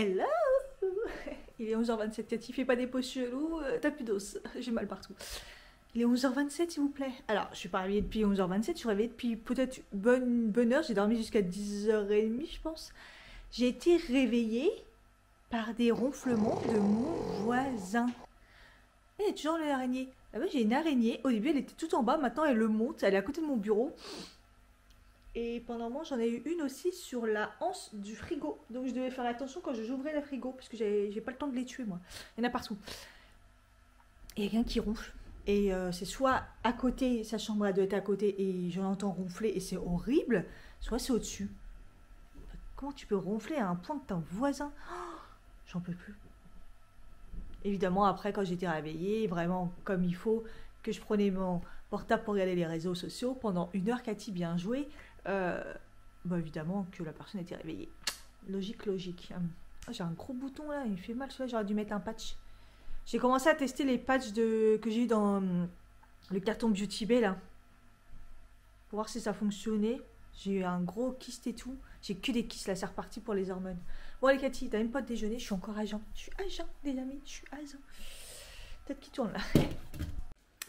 Hello. Il est 11h27, Cathy, fais pas des pauses chelous, t'as plus d'os, j'ai mal partout. Il est 11h27 s'il vous plaît. Alors, je suis pas réveillée depuis 11h27, je suis réveillée depuis peut-être bonne heure, j'ai dormi jusqu'à 10h30 je pense. J'ai été réveillée par des ronflements de mon voisin. Il y a toujours l'araignée. Là-bas, j'ai une araignée. Au début, elle était tout en bas. Maintenant, elle le monte. Elle est à côté de mon bureau. Et pendant un moment, j'en ai eu une aussi sur la anse du frigo. Donc, je devais faire attention quand j'ouvrais le frigo. Parce que j'ai pas le temps de les tuer, moi. Il y en a partout. Et il y a quelqu'un qui ronfle. Et c'est soit à côté, sa chambre elle doit être à côté et je l'entends ronfler et c'est horrible. Soit c'est au-dessus. Comment tu peux ronfler à un point que t'es un voisin? J'en peux plus. Évidemment, après, quand j'étais réveillée, vraiment comme il faut, que je prenais mon portable pour regarder les réseaux sociaux, pendant 1 heure, Cathy, bien joué, euh, bah évidemment que la personne était réveillée. Logique, logique. Oh, j'ai un gros bouton là, il me fait mal, celui-là, j'aurais dû mettre un patch. J'ai commencé à tester les patchs que j'ai eu dans le carton Beauty Bay là, pour voir si ça fonctionnait. J'ai eu un gros kyste et tout. J'ai que des kystes là, c'est reparti pour les hormones. Bon, allez, Cathy, t'as même pas de déjeuner, je suis encore à jeun. Je suis à jeun, les amis, je suis à jeun. Peut-être qu'il tourne là.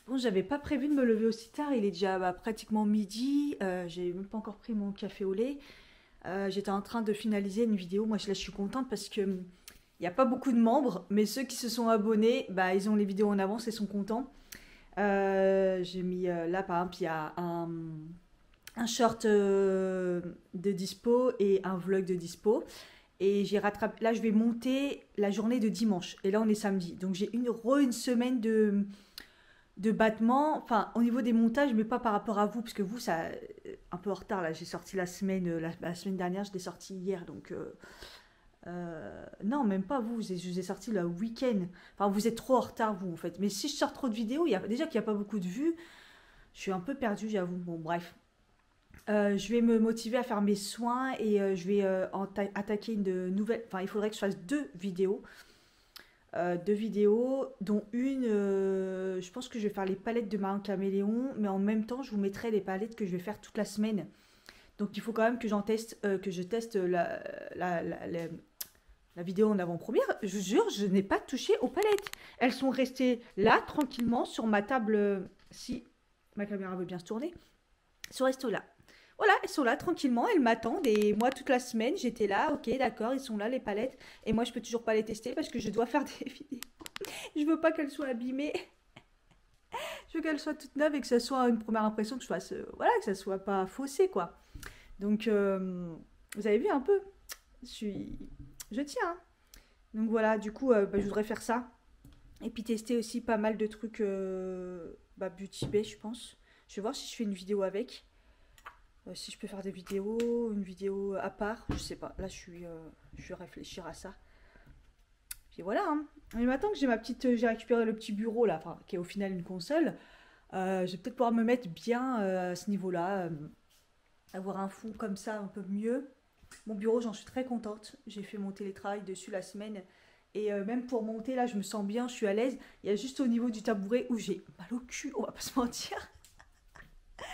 Bon, j'avais pas prévu de me lever aussi tard, il est déjà pratiquement midi. J'ai même pas encore pris mon café au lait. J'étais en train de finaliser une vidéo. Moi, là, je suis contente parce que il n'y a pas beaucoup de membres, mais ceux qui se sont abonnés, bah, ils ont les vidéos en avance et sont contents. J'ai mis là, par exemple, il y a un short de dispo et un vlog de dispo. Et j'ai rattrapé. Là, je vais monter la journée de dimanche. Et là, on est samedi. Donc, j'ai une semaine de battement. Enfin, au niveau des montages, mais pas par rapport à vous. Parce que vous, ça. Un peu en retard. Là, j'ai sorti la semaine. La semaine dernière, je l'ai sorti hier. Donc. Non, même pas vous. Je vous ai sorti le week-end. Enfin, vous êtes trop en retard, vous, en fait. Mais si je sors trop de vidéos, déjà qu'il n'y a pas beaucoup de vues. Je suis un peu perdue, j'avoue. Bon, bref. Je vais me motiver à faire mes soins et je vais attaquer une nouvelle. Enfin, il faudrait que je fasse 2 vidéos. 2 vidéos, dont une, je pense que je vais faire les palettes de Marin Caméléon, mais en même temps, je vous mettrai les palettes que je vais faire toute la semaine. Donc, il faut quand même que que je teste la vidéo en avant-première. Je vous jure, je n'ai pas touché aux palettes. Elles sont restées là, tranquillement, sur ma table. Si ma caméra veut bien se tourner, elles sont restées là. Voilà, elles sont là tranquillement, elles m'attendent et moi toute la semaine j'étais là, ok d'accord, ils sont là les palettes et moi je peux toujours pas les tester parce que je dois faire des vidéos. Je veux pas qu'elles soient abîmées, je veux qu'elles soient toutes neuves et que ça soit une première impression que je fasse, voilà, que ça soit pas faussé quoi. Donc vous avez vu un peu, je tiens. Hein. Donc voilà, du coup je voudrais faire ça et puis tester aussi pas mal de trucs Beauty Bay je pense. Je vais voir si je fais une vidéo avec. Si je peux faire des vidéos, une vidéo à part, je sais pas. Là, je vais réfléchir à ça. Puis voilà. Hein. Et maintenant que j'ai récupéré le petit bureau là, enfin, qui est au final une console, je vais peut-être pouvoir me mettre bien à ce niveau-là, avoir un fond comme ça un peu mieux. Mon bureau, j'en suis très contente. J'ai fait mon télétravail dessus la semaine. Et même pour monter, là, je me sens bien, je suis à l'aise. Il y a juste au niveau du tabouret où j'ai mal au cul, on va pas se mentir.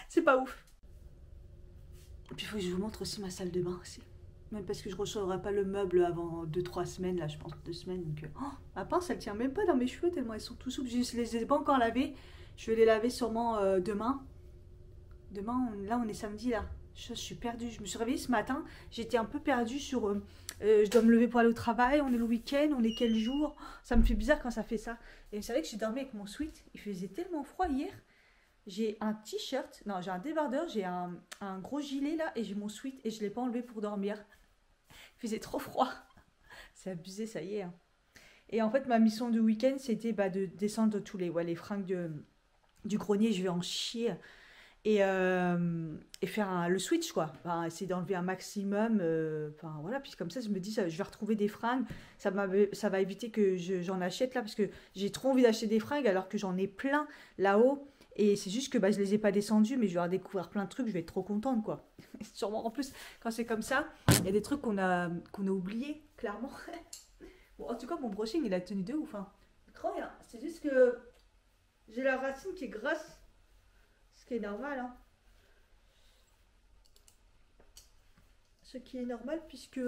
C'est pas ouf. Et puis il faut que je vous montre aussi ma salle de bain aussi. Même parce que je ne recevrai pas le meuble avant 2-3 semaines, là je pense 2 semaines. Donc, ma pince elle tient même pas dans mes cheveux tellement elles sont tout souples. Je ne les ai pas encore lavées. Je vais les laver sûrement demain. Demain, là on est samedi là. Je suis perdue. Je me suis réveillée ce matin. J'étais un peu perdue sur... je dois me lever pour aller au travail. On est le week-end. On est quel jour? Ça me fait bizarre quand ça fait ça. Et vous savez que j'ai dormi avec mon sweat. Il faisait tellement froid hier. J'ai un t-shirt, non, j'ai un débardeur, j'ai un gros gilet là et j'ai mon sweat et je ne l'ai pas enlevé pour dormir. Il faisait trop froid. C'est abusé, ça y est. Hein. Et en fait, ma mission de week-end, c'était de descendre tous les fringues du grenier. Je vais en chier et faire le switch, quoi. Enfin, essayer d'enlever un maximum. Enfin, voilà. Puis comme ça, je me dis, je vais retrouver des fringues. Ça va éviter que j'en achète là parce que j'ai trop envie d'acheter des fringues alors que j'en ai plein là-haut. Et c'est juste que je les ai pas descendus, mais je vais redécouvrir plein de trucs, je vais être trop contente, quoi. Sûrement, en plus, quand c'est comme ça, il y a des trucs qu'on a oubliés, clairement. Bon, en tout cas, mon brushing, il a tenu de ouf. Hein. Rien. C'est juste que j'ai la racine qui est grasse, ce qui est normal. Hein. Ce qui est normal puisque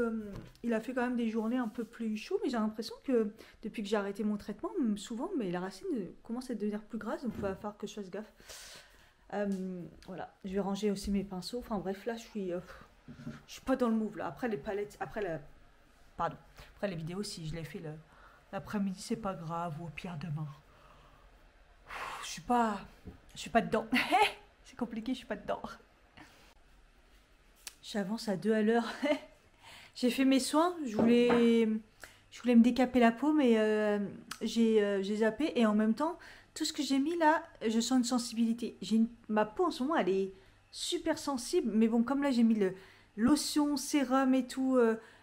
il a fait quand même des journées un peu plus chaudes, mais j'ai l'impression que depuis que j'ai arrêté mon traitement, souvent, mais la racine commence à devenir plus grasse, donc il va falloir que je fasse gaffe. Voilà, je vais ranger aussi mes pinceaux. Enfin bref, là, je suis pas dans le move là. Après les palettes, pardon, après les vidéos, si je les fais l'après-midi, c'est pas grave, ou au pire demain. Je suis pas dedans. C'est compliqué, je suis pas dedans. J'avance à 2 à l'heure. J'ai fait mes soins, je voulais me décaper la peau, mais j'ai zappé. Et en même temps, tout ce que j'ai mis là, je sens une sensibilité. Ma peau en ce moment, elle est super sensible. Mais bon, comme là, j'ai mis le lotion, sérum et tout,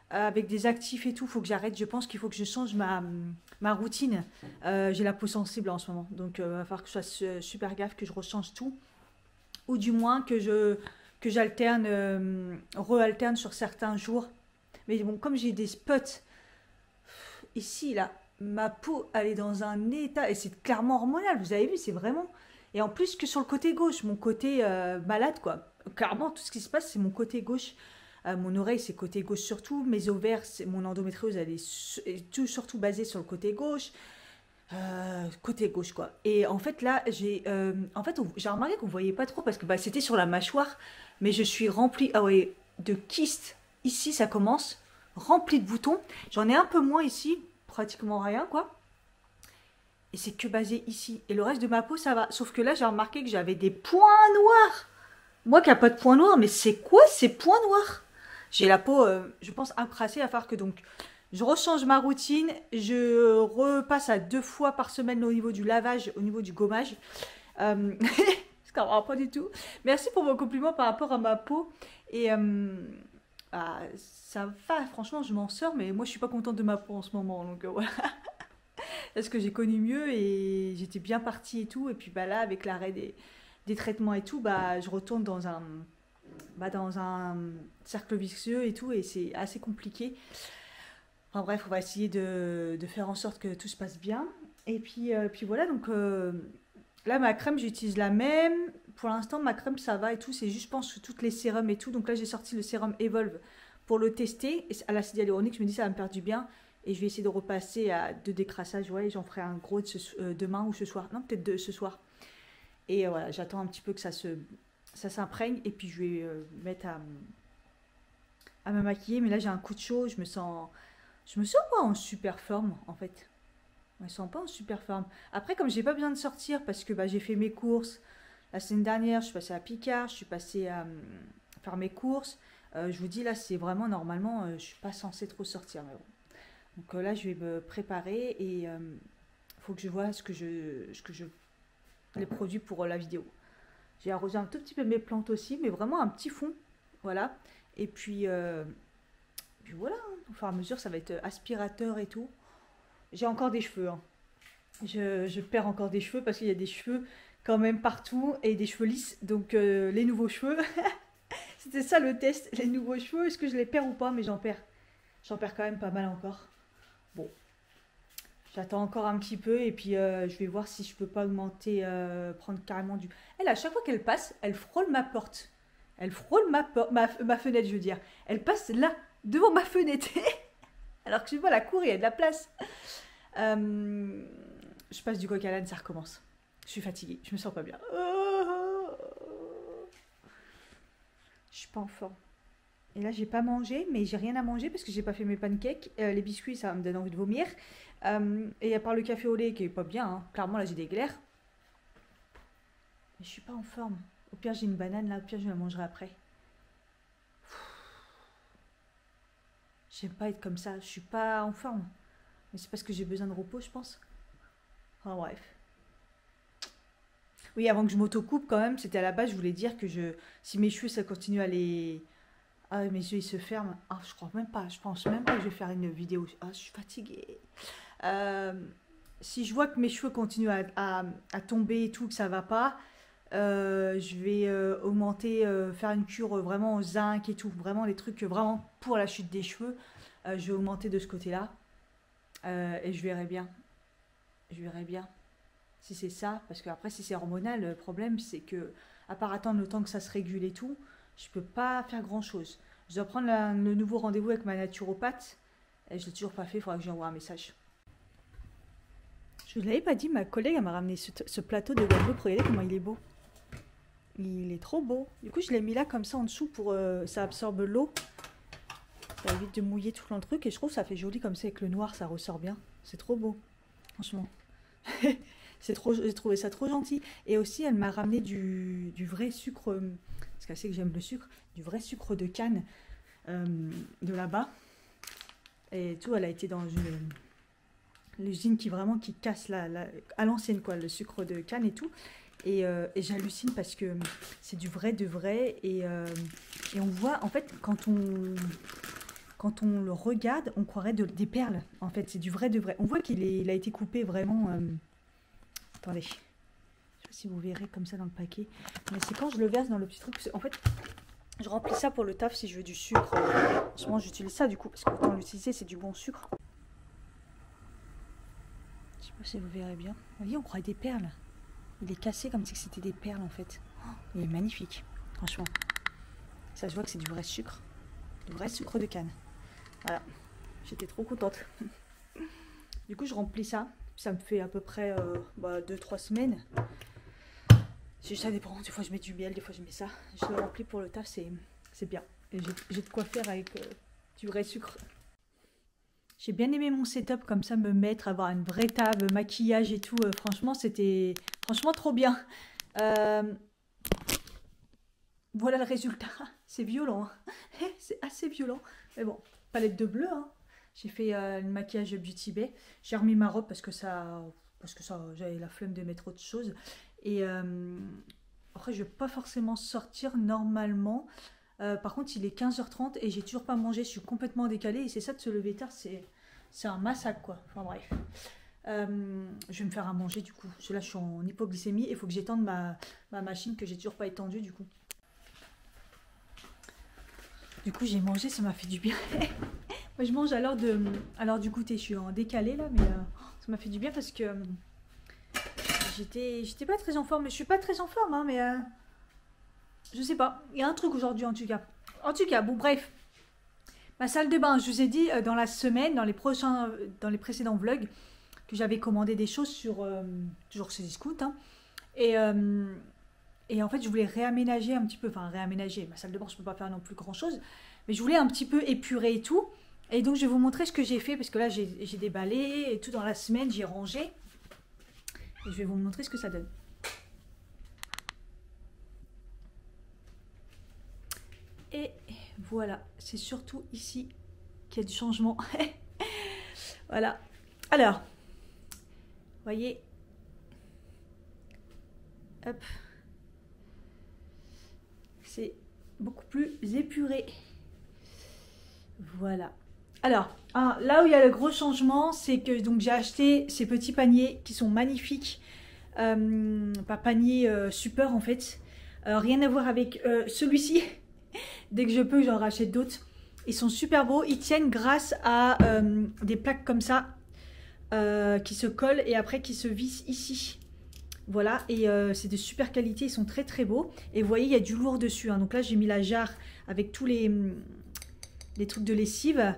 avec des actifs et tout, faut que j'arrête. Je pense qu'il faut que je change ma routine. J'ai la peau sensible en ce moment. Donc, il va falloir que je fasse super gaffe, que je rechange tout. Ou du moins que j'alterne, re-alterne sur certains jours. Mais bon, comme j'ai des spots ici, là, ma peau, elle est dans un état, et c'est clairement hormonal, vous avez vu, c'est vraiment... Et en plus que sur le côté gauche, mon côté malade, quoi. Clairement, tout ce qui se passe, c'est mon côté gauche. Mon oreille, c'est côté gauche surtout. Mes ovaires, mon endométriose, elle est tout, surtout basée sur le côté gauche. Côté gauche, quoi. Et en fait, là, j'ai remarqué qu'on ne voyait pas trop parce que bah, c'était sur la mâchoire. Mais je suis remplie, ah ouais, de kystes. Ici, ça commence, rempli de boutons. J'en ai un peu moins ici, pratiquement rien, quoi. Et c'est que basé ici. Et le reste de ma peau, ça va. Sauf que là, j'ai remarqué que j'avais des points noirs. Moi qui n'ai pas de points noirs, mais c'est quoi ces points noirs? J'ai la peau, je pense, incrassée, à faire que donc... Je rechange ma routine, je repasse à 2 fois par semaine au niveau du lavage, au niveau du gommage. Je comprends pas du tout. Merci pour vos compliments par rapport à ma peau. Et ça va, franchement, je m'en sors, mais moi je suis pas contente de ma peau en ce moment. Donc voilà. Parce que j'ai connu mieux et j'étais bien partie et tout. Et puis bah là, avec l'arrêt des traitements et tout, bah je retourne dans un cercle vicieux et tout. Et c'est assez compliqué. Enfin bref, on va essayer de faire en sorte que tout se passe bien. Et puis voilà, donc là, ma crème, j'utilise la même. Pour l'instant, ma crème, ça va et tout. C'est juste, je pense, toutes les sérums et tout. Donc là, j'ai sorti le sérum Evolve pour le tester. Et à l'acide hyaluronique, je me dis, ça va me faire du bien. Et je vais essayer de repasser à 2 décrassages. Ouais, j'en ferai un gros demain ou ce soir. Non, peut-être ce soir. Et voilà, j'attends un petit peu que ça s'imprègne. Et puis, je vais mettre à me maquiller. Mais là, j'ai un coup de chaud. Je me sens pas en super forme, en fait. Je me sens pas en super forme. Après, comme j'ai pas besoin de sortir parce que bah, j'ai fait mes courses la semaine dernière, je suis passée à Picard, je suis passée à faire mes courses. Je vous dis là, c'est vraiment normalement, je suis pas censée trop sortir. Mais bon. Donc là, je vais me préparer et il faut que je vois les produits pour la vidéo. J'ai arrosé un tout petit peu mes plantes aussi, mais vraiment un petit fond, voilà. Et puis voilà, au fur et à mesure, ça va être aspirateur et tout. J'ai encore des cheveux, hein. Je perds encore des cheveux parce qu'il y a des cheveux quand même partout et des cheveux lisses. Donc les nouveaux cheveux, c'était ça le test, les nouveaux cheveux, est-ce que je les perds ou pas? Mais j'en perds. J'en perds quand même pas mal encore. Bon, j'attends encore un petit peu et puis je vais voir si je peux pas augmenter, prendre carrément du... Elle, à chaque fois qu'elle passe, elle frôle ma porte. Elle frôle ma fenêtre, je veux dire. Elle passe là, devant ma fenêtre. Alors que je vois la cour, il y a de la place. Je passe du coq à l'âne, ça recommence. Je suis fatiguée, je me sens pas bien. Je suis pas en forme. Et là, j'ai pas mangé, mais j'ai rien à manger parce que j'ai pas fait mes pancakes. Les biscuits, ça me donne envie de vomir. Et à part le café au lait qui est pas bien, hein. Clairement, là, j'ai des glaires. Mais je suis pas en forme. Au pire, j'ai une banane là, au pire, je la mangerai après. J'aime pas être comme ça, je suis pas en forme. Mais c'est parce que j'ai besoin de repos, je pense. Enfin bref. Oui, avant que je m'auto-coupe quand même, c'était à la base, je voulais dire que si mes cheveux, ça continue à les... Ah, mes yeux, ils se ferment. Ah, je crois même pas, je pense même pas que je vais faire une vidéo. Ah, je suis fatiguée. Si je vois que mes cheveux continuent à tomber et tout, que ça va pas, je vais augmenter, faire une cure vraiment au zinc et tout. Vraiment, les trucs vraiment pour la chute des cheveux. Je vais augmenter de ce côté-là. Et je verrai bien. Je verrai bien si c'est ça. Parce que après, si c'est hormonal, le problème, c'est que, à part attendre le temps que ça se régule et tout, je peux pas faire grand-chose. Je dois prendre le nouveau rendez-vous avec ma naturopathe. Et je l'ai toujours pas fait, il faudra que j'envoie un message. Je ne l'avais pas dit, ma collègue m'a ramené ce plateau de Guadeloupe. Regardez comment il est beau. Il est trop beau. Du coup, je l'ai mis là comme ça en dessous pour ça absorbe l'eau. Ça évite de mouiller tout le truc. Et je trouve que ça fait joli comme ça avec le noir, ça ressort bien. C'est trop beau, franchement. J'ai trouvé ça trop gentil. Et aussi, elle m'a ramené du vrai sucre, parce qu'elle sait que j'aime le sucre, du vrai sucre de canne de là-bas. Et tout, elle a été dans l'usine qui casse à l'ancienne, quoi, le sucre de canne et tout. Et j'hallucine parce que c'est du vrai de vrai. Et on voit, en fait, quand on le regarde, on croirait des perles. En fait, c'est du vrai de vrai. On voit qu'il a été coupé vraiment... Attendez. Je ne sais pas si vous verrez comme ça dans le paquet. Mais c'est quand je le verse dans le petit truc. En fait, je remplis ça pour le taf si je veux du sucre. En ce moment, j'utilise ça du coup. Parce que autant l'utiliser, c'est du bon sucre. Je ne sais pas si vous verrez bien. Vous voyez, on croirait des perles. Il est cassé comme si c'était des perles en fait. Il est magnifique. Franchement. Ça se voit que c'est du vrai sucre. Du vrai sucre de canne. Voilà, j'étais trop contente. Du coup, je remplis ça. Ça me fait à peu près 2-3 semaines. Ça dépend. Des fois, je mets du miel, des fois, je mets ça. Je le remplis pour le taf, c'est bien. Et j'ai de quoi faire avec du vrai sucre. J'ai bien aimé mon setup, comme ça, me mettre, avoir une vraie table, maquillage et tout. Franchement, c'était trop bien. Voilà le résultat. C'est violent. Hein. C'est assez violent. Mais bon. Palette de bleu, hein. J'ai fait le maquillage Beauty Bay. J'ai remis ma robe parce que j'avais la flemme de mettre autre chose. Et après, je ne vais pas forcément sortir normalement. Par contre, il est 15h30 et j'ai toujours pas mangé. Je suis complètement décalée. Et c'est ça de se lever tard, c'est un massacre, quoi. Enfin bref. Je vais me faire à manger du coup. Là, je suis en hypoglycémie. Il faut que j'étende ma machine que j'ai toujours pas étendue du coup. Du coup, j'ai mangé, ça m'a fait du bien. Moi, je mange à l'heure du goûter. Je suis en décalé là, mais ça m'a fait du bien parce que j'étais pas très en forme. Mais je suis pas très en forme, hein, mais je sais pas. Il y a un truc aujourd'hui en tout cas. En tout cas, bon, bref. Ma salle de bain, je vous ai dit dans la semaine, dans les précédents vlogs, que j'avais commandé des choses sur toujours chez Discount. Hein, et en fait, je voulais réaménager un petit peu, enfin réaménager, ma salle de bain, je ne peux pas faire non plus grand chose, mais je voulais un petit peu épurer et tout. Et donc, je vais vous montrer ce que j'ai fait, parce que là, j'ai déballé et tout dans la semaine, j'ai rangé. Et je vais vous montrer ce que ça donne. Et voilà, c'est surtout ici qu'il y a du changement. Voilà. Alors, vous voyez, hop. C'est beaucoup plus épuré. Voilà. Alors, là où il y a le gros changement, c'est que j'ai acheté ces petits paniers qui sont magnifiques. Pas panier super en fait. Rien à voir avec celui-ci. Dès que je peux, j'en rachète d'autres. Ils sont super beaux. Ils tiennent grâce à des plaques comme ça qui se collent et après qui se vissent ici. Voilà, et c'est de super qualité, ils sont très très beaux. Et vous voyez, il y a du lourd dessus. Hein. Donc là, j'ai mis la jarre avec tous les trucs de lessive.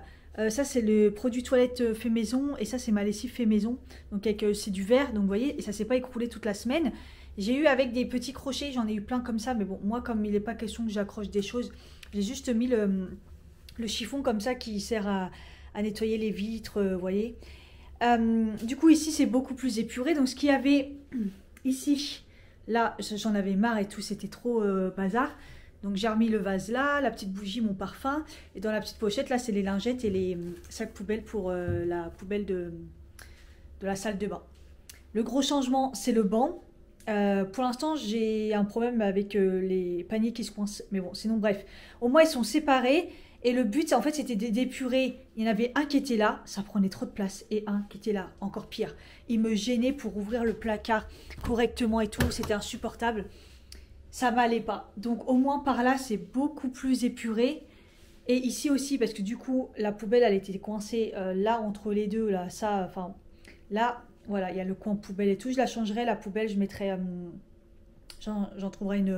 Ça, c'est le produit toilette fait maison. Et ça, c'est ma lessive fait maison. Donc c'est du verre, donc vous voyez, et ça ne s'est pas écroulé toute la semaine. J'ai eu avec des petits crochets, j'en ai eu plein comme ça. Mais bon, moi, comme il n'est pas question que j'accroche des choses, j'ai juste mis le chiffon comme ça qui sert à nettoyer les vitres, vous voyez. Du coup, ici, c'est beaucoup plus épuré. Donc, ce qu'il y avait... Ici, là, j'en avais marre et tout, c'était trop bazar. Donc j'ai remis le vase là, la petite bougie, mon parfum. Et dans la petite pochette, là, c'est les lingettes et les sacs poubelles pour la poubelle de la salle de bain. Le gros changement, c'est le banc. Pour l'instant, j'ai un problème avec les paniers qui se coincent. Mais bon, sinon, bref. Au moins, ils sont séparés. Et le but, en fait, c'était d'épurer. Il y en avait un qui était là, ça prenait trop de place. Et un qui était là, encore pire. Il me gênait pour ouvrir le placard correctement et tout. C'était insupportable. Ça m'allait pas. Donc, au moins, par là, c'est beaucoup plus épuré. Et ici aussi, parce que du coup, la poubelle, elle était coincée là, entre les deux. Là, ça, enfin, là, voilà, il y a le coin poubelle et tout. Je la changerai, la poubelle. Je mettrai... j'en trouverai une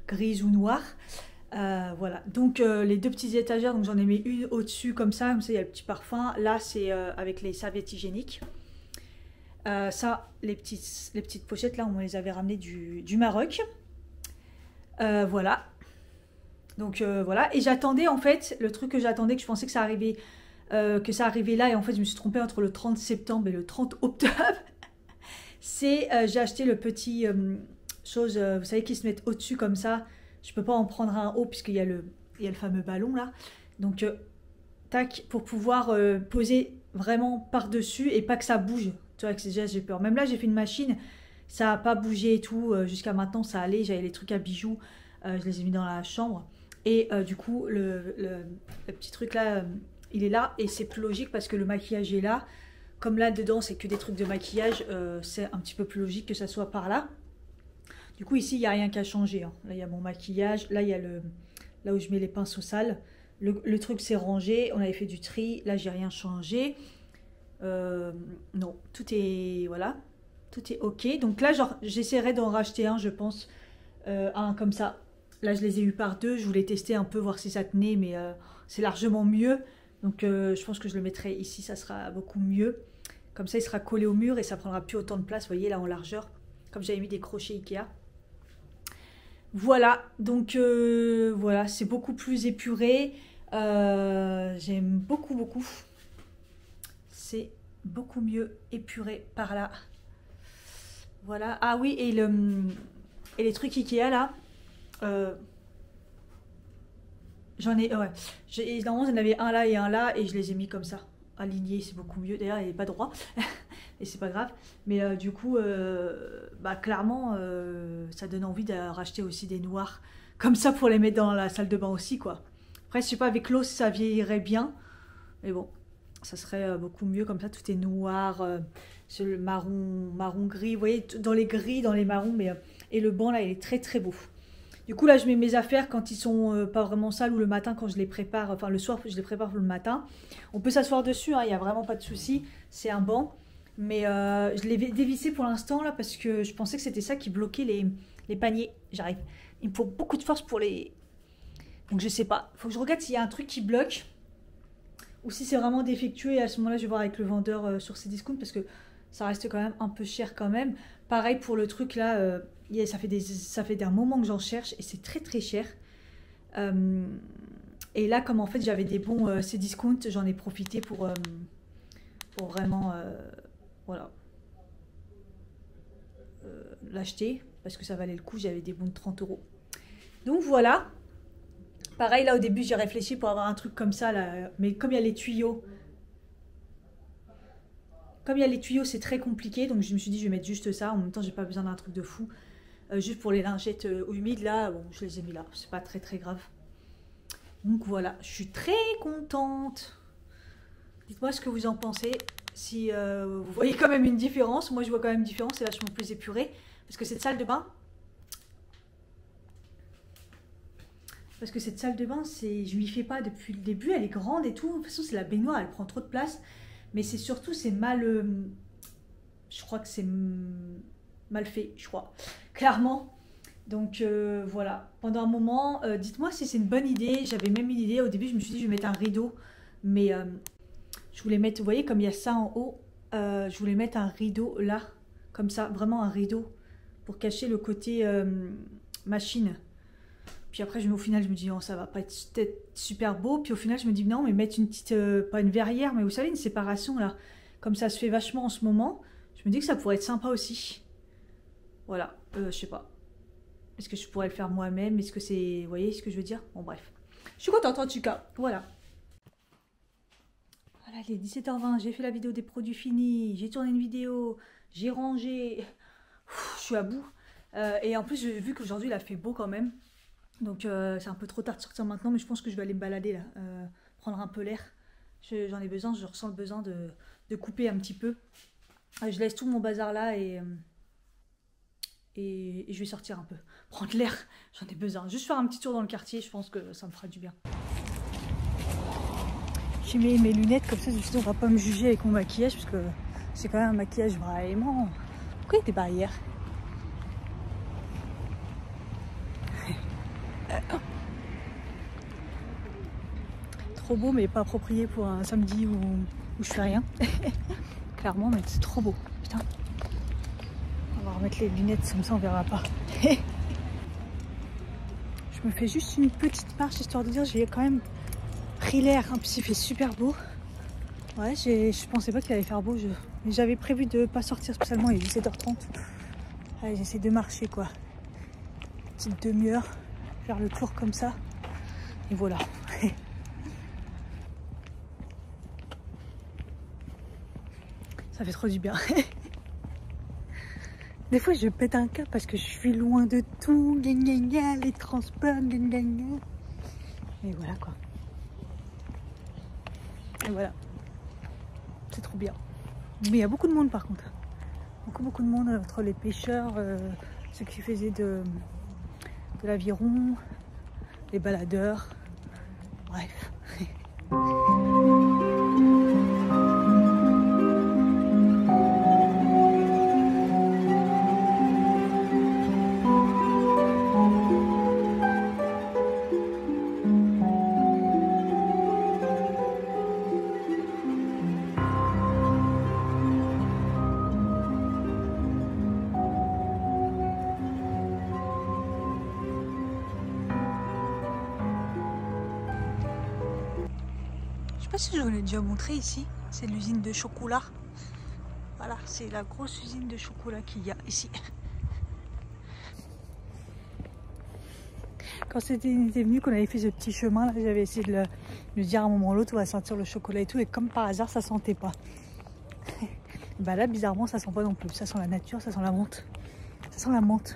grise ou noire. Voilà, donc les deux petites étagères, donc j'en ai mis une au-dessus comme ça il y a le petit parfum. Là c'est avec les serviettes hygiéniques. Ça, les petites pochettes là, on les avait ramenées du Maroc. Voilà. Donc voilà, et j'attendais en fait, le truc que j'attendais, que je pensais que ça arrivait là, et en fait je me suis trompée entre le 30 septembre et le 30 octobre. C'est, j'ai acheté le petit chose, vous savez, qui se met au-dessus comme ça. Je peux pas en prendre un haut puisqu'il y a le fameux ballon là. Donc, tac, pour pouvoir poser vraiment par-dessus et pas que ça bouge. Tu vois, que déjà j'ai peur. Même là, j'ai fait une machine, ça n'a pas bougé et tout. Jusqu'à maintenant, ça allait. J'avais les trucs à bijoux, je les ai mis dans la chambre. Et du coup, le petit truc là, il est là. Et c'est plus logique parce que le maquillage est là. Comme là dedans, c'est que des trucs de maquillage, c'est un petit peu plus logique que ça soit par là. Du coup, ici, il n'y a rien qu'à changer. Hein. Là, il y a mon maquillage. Là, il y a là où je mets les pinceaux sales. Le truc s'est rangé. On avait fait du tri. Là, j'ai rien changé. Non, tout est... Voilà. Tout est OK. Donc là, genre, j'essaierai d'en racheter un, je pense. Un comme ça. Là, je les ai eu par deux. Je voulais tester un peu, voir si ça tenait. Mais c'est largement mieux. Donc, je pense que je le mettrai ici. Ça sera beaucoup mieux. Comme ça, il sera collé au mur et ça prendra plus autant de place. Vous voyez, là, en largeur. Comme j'avais mis des crochets Ikea. Voilà, donc voilà, c'est beaucoup plus épuré. J'aime beaucoup, beaucoup. C'est beaucoup mieux épuré par là. Voilà. Ah oui, et les trucs Ikea là. J'en ai, ouais. Normalement, j'en avais un là et un là et je les ai mis comme ça. Alignés, c'est beaucoup mieux. D'ailleurs, il n'est pas droit. Et c'est pas grave. Mais du coup, bah, clairement, ça donne envie de racheter aussi des noirs comme ça pour les mettre dans la salle de bain aussi, quoi. Après, je sais pas, avec l'eau, ça vieillirait bien. Mais bon, ça serait beaucoup mieux comme ça. Tout est noir, c'est le marron gris. Vous voyez, dans les gris, dans les marrons. Mais, et le banc, là, il est très, très beau. Du coup, là, je mets mes affaires quand ils sont pas vraiment sales ou le matin quand je les prépare. Enfin, le soir, je les prépare pour le matin. On peut s'asseoir dessus, hein, il n'y a vraiment pas de souci. C'est un banc. Mais je l'ai dévissé pour l'instant là parce que je pensais que c'était ça qui bloquait les paniers. J'arrive. Il me faut beaucoup de force pour les... Donc je sais pas. Il faut que je regarde s'il y a un truc qui bloque. Ou si c'est vraiment défectueux. Et à ce moment-là, je vais voir avec le vendeur sur ses discounts. Parce que ça reste quand même un peu cher quand même. Pareil pour le truc là. Ça fait un moment que j'en cherche. Et c'est très très cher. Et là, comme en fait j'avais des bons ces discounts, j'en ai profité pour vraiment... voilà. L'acheter parce que ça valait le coup, j'avais des bons de 30 €. Donc voilà. Pareil là au début j'ai réfléchi pour avoir un truc comme ça là, mais comme il y a les tuyaux, c'est très compliqué, donc je me suis dit je vais mettre juste ça. En même temps j'ai pas besoin d'un truc de fou, juste pour les lingettes humides là, bon je les ai mis là, c'est pas très très grave. Donc voilà, je suis très contente. Dites-moi ce que vous en pensez. Si vous voyez quand même une différence. Moi je vois quand même une différence, c'est vachement plus épuré. Parce que cette salle de bain, je m'y fais pas depuis le début. Elle est grande et tout. De toute façon c'est la baignoire, elle prend trop de place. Mais c'est surtout, c'est mal... je crois que c'est mal fait, je crois. Clairement. Donc voilà. Pendant un moment, dites-moi si c'est une bonne idée. J'avais même une idée. Au début je me suis dit je vais mettre un rideau. Mais... je voulais mettre, vous voyez, comme il y a ça en haut, je voulais mettre un rideau là, comme ça, vraiment un rideau, pour cacher le côté machine. Puis après, au final, je me dis, non, ça va pas être super beau. Puis au final, je me dis, non, mais mettre une petite, pas une verrière, mais vous savez, une séparation là, comme ça se fait vachement en ce moment. Je me dis que ça pourrait être sympa aussi. Voilà, je sais pas. Est-ce que je pourrais le faire moi-même? Est-ce que c'est, vous voyez ce que je veux dire? Bon, bref. Je suis contente en tout cas, voilà. Voilà, il est 17h20, j'ai fait la vidéo des produits finis, j'ai tourné une vidéo, j'ai rangé, je suis à bout. Et en plus, j'ai vu qu'aujourd'hui, il a fait beau quand même. Donc, c'est un peu trop tard de sortir maintenant, mais je pense que je vais aller me balader là, prendre un peu l'air. J'en ai besoin, je ressens le besoin de couper un petit peu. Je laisse tout mon bazar là et je vais sortir un peu, prendre l'air, j'en ai besoin. Juste faire un petit tour dans le quartier, je pense que ça me fera du bien. J'ai mis mes lunettes comme ça, je me suis dit on va pas me juger avec mon maquillage parce que c'est quand même un maquillage vraiment... Pourquoi il y a des barrières? trop beau, mais pas approprié pour un samedi où je fais rien. Clairement, mais c'est trop beau. Putain. On va remettre les lunettes, comme ça on verra pas. Je me fais juste une petite marche histoire de dire j'ai quand même pris l'air. En plus il fait super beau. Ouais, je pensais pas qu'il allait faire beau. Mais j'avais prévu de pas sortir spécialement, il est 17h30. Allez, j'essaie de marcher quoi. Petite demi-heure, faire le tour comme ça. Et voilà. Ça fait trop du bien. Des fois je pète un câble parce que je suis loin de tout. Les transports. Et voilà quoi. Et voilà. C'est trop bien. Mais il y a beaucoup de monde par contre. Beaucoup de monde entre les pêcheurs, ceux qui faisaient de l'aviron, les baladeurs. Bref. Je sais pas si je vous l'ai déjà montré ici, c'est l'usine de chocolat. Voilà, c'est la grosse usine de chocolat qu'il y a ici. Quand c'était venu, qu'on avait fait ce petit chemin là, j'avais essayé de le dire à un moment ou l'autre, on va sentir le chocolat et tout, et comme par hasard ça sentait pas. Bah là bizarrement ça sent pas non plus, ça sent la nature, ça sent la menthe. Ça sent la menthe.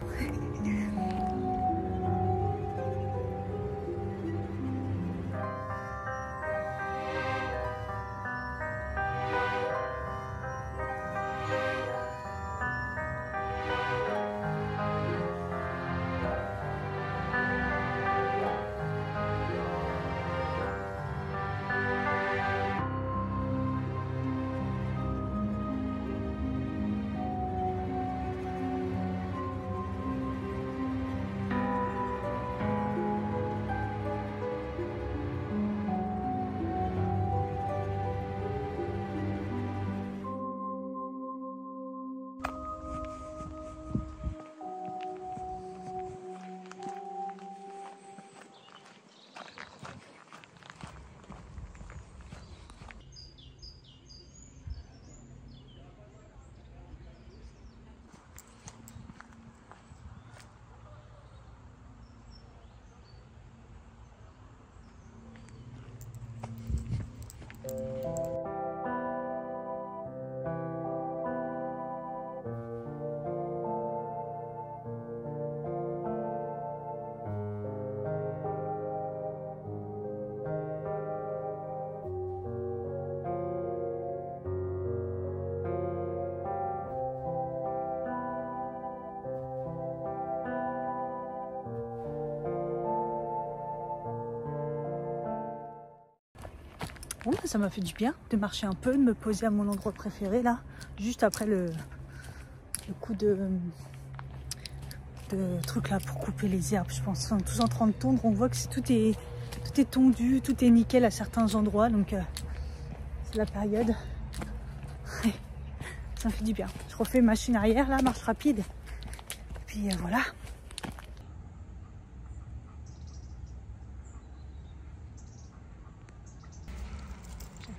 Bon, ça m'a fait du bien de marcher un peu, de me poser à mon endroit préféré là, juste après le coup de truc là pour couper les herbes. Je pense qu'ils sont tous en train de tondre, on voit que tout est tondu, tout est nickel à certains endroits, donc c'est la période. Ça me fait du bien. Je refais machine arrière là, marche rapide, et puis voilà.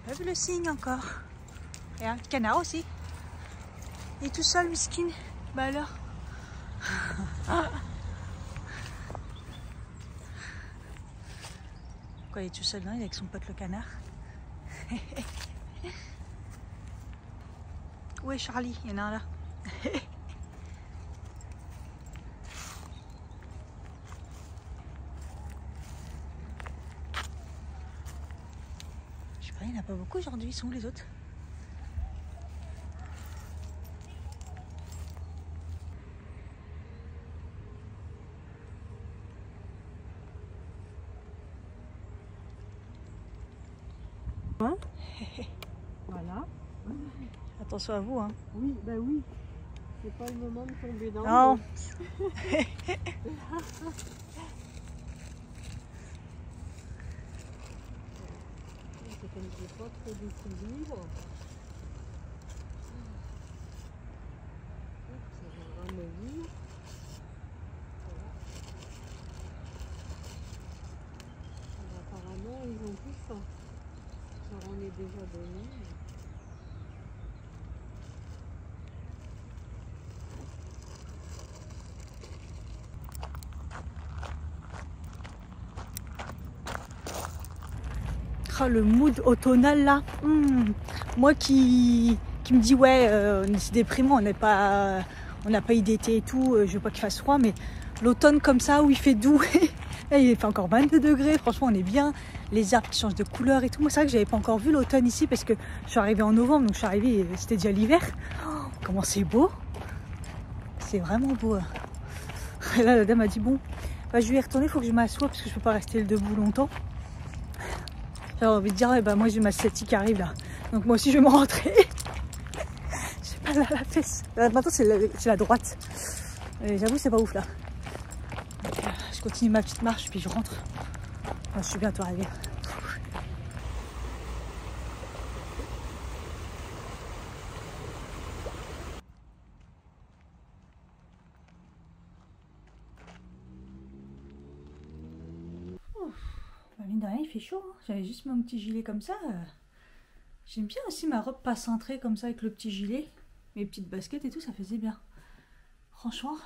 Pas vu le signe encore. Et un canard aussi. Il est tout seul, miskin. Bah alors. Pourquoi il est tout seul? Non, il est avec son pote le canard. Où est Charlie? Il y en a un là. Il n'y en a pas beaucoup aujourd'hui, ils sont où les autres? Hein? Voilà. Attention à vous, hein. Oui, bah oui. C'est pas le moment de tomber dans Non. comme j'ai pas trop d'équilibre. Ça va ramollir. Voilà. Alors, apparemment, ils ont plus faim. J'en ai déjà donné. Oh, le mood automnal là. Moi qui me dis ouais, c'est déprimant, on n'a pas eu d'été et tout, je veux pas qu'il fasse froid, mais l'automne comme ça où il fait doux, et il fait encore 22 degrés, franchement on est bien, les arbres qui changent de couleur et tout. Moi c'est vrai que j'avais pas encore vu l'automne ici parce que je suis arrivée en novembre, donc je suis arrivée, c'était déjà l'hiver. Oh, comment c'est beau, c'est vraiment beau. Et là la dame a dit bon, bah, je vais y retourner, il faut que je m'assoie parce que je peux pas rester debout longtemps. J'avais envie de dire, ouais, bah, moi j'ai ma sciatique qui arrive là. Donc moi aussi je vais me rentrer. J'ai pas la fesse. Là, maintenant c'est la droite. J'avoue c'est pas ouf là. Donc, je continue ma petite marche puis je rentre. Moi, je suis bientôt arrivée. Bah, mine de rien il fait chaud. Hein. J'avais juste mon petit gilet comme ça. J'aime bien aussi ma robe pas cintrée comme ça avec le petit gilet. Mes petites baskets et tout, ça faisait bien. Franchement,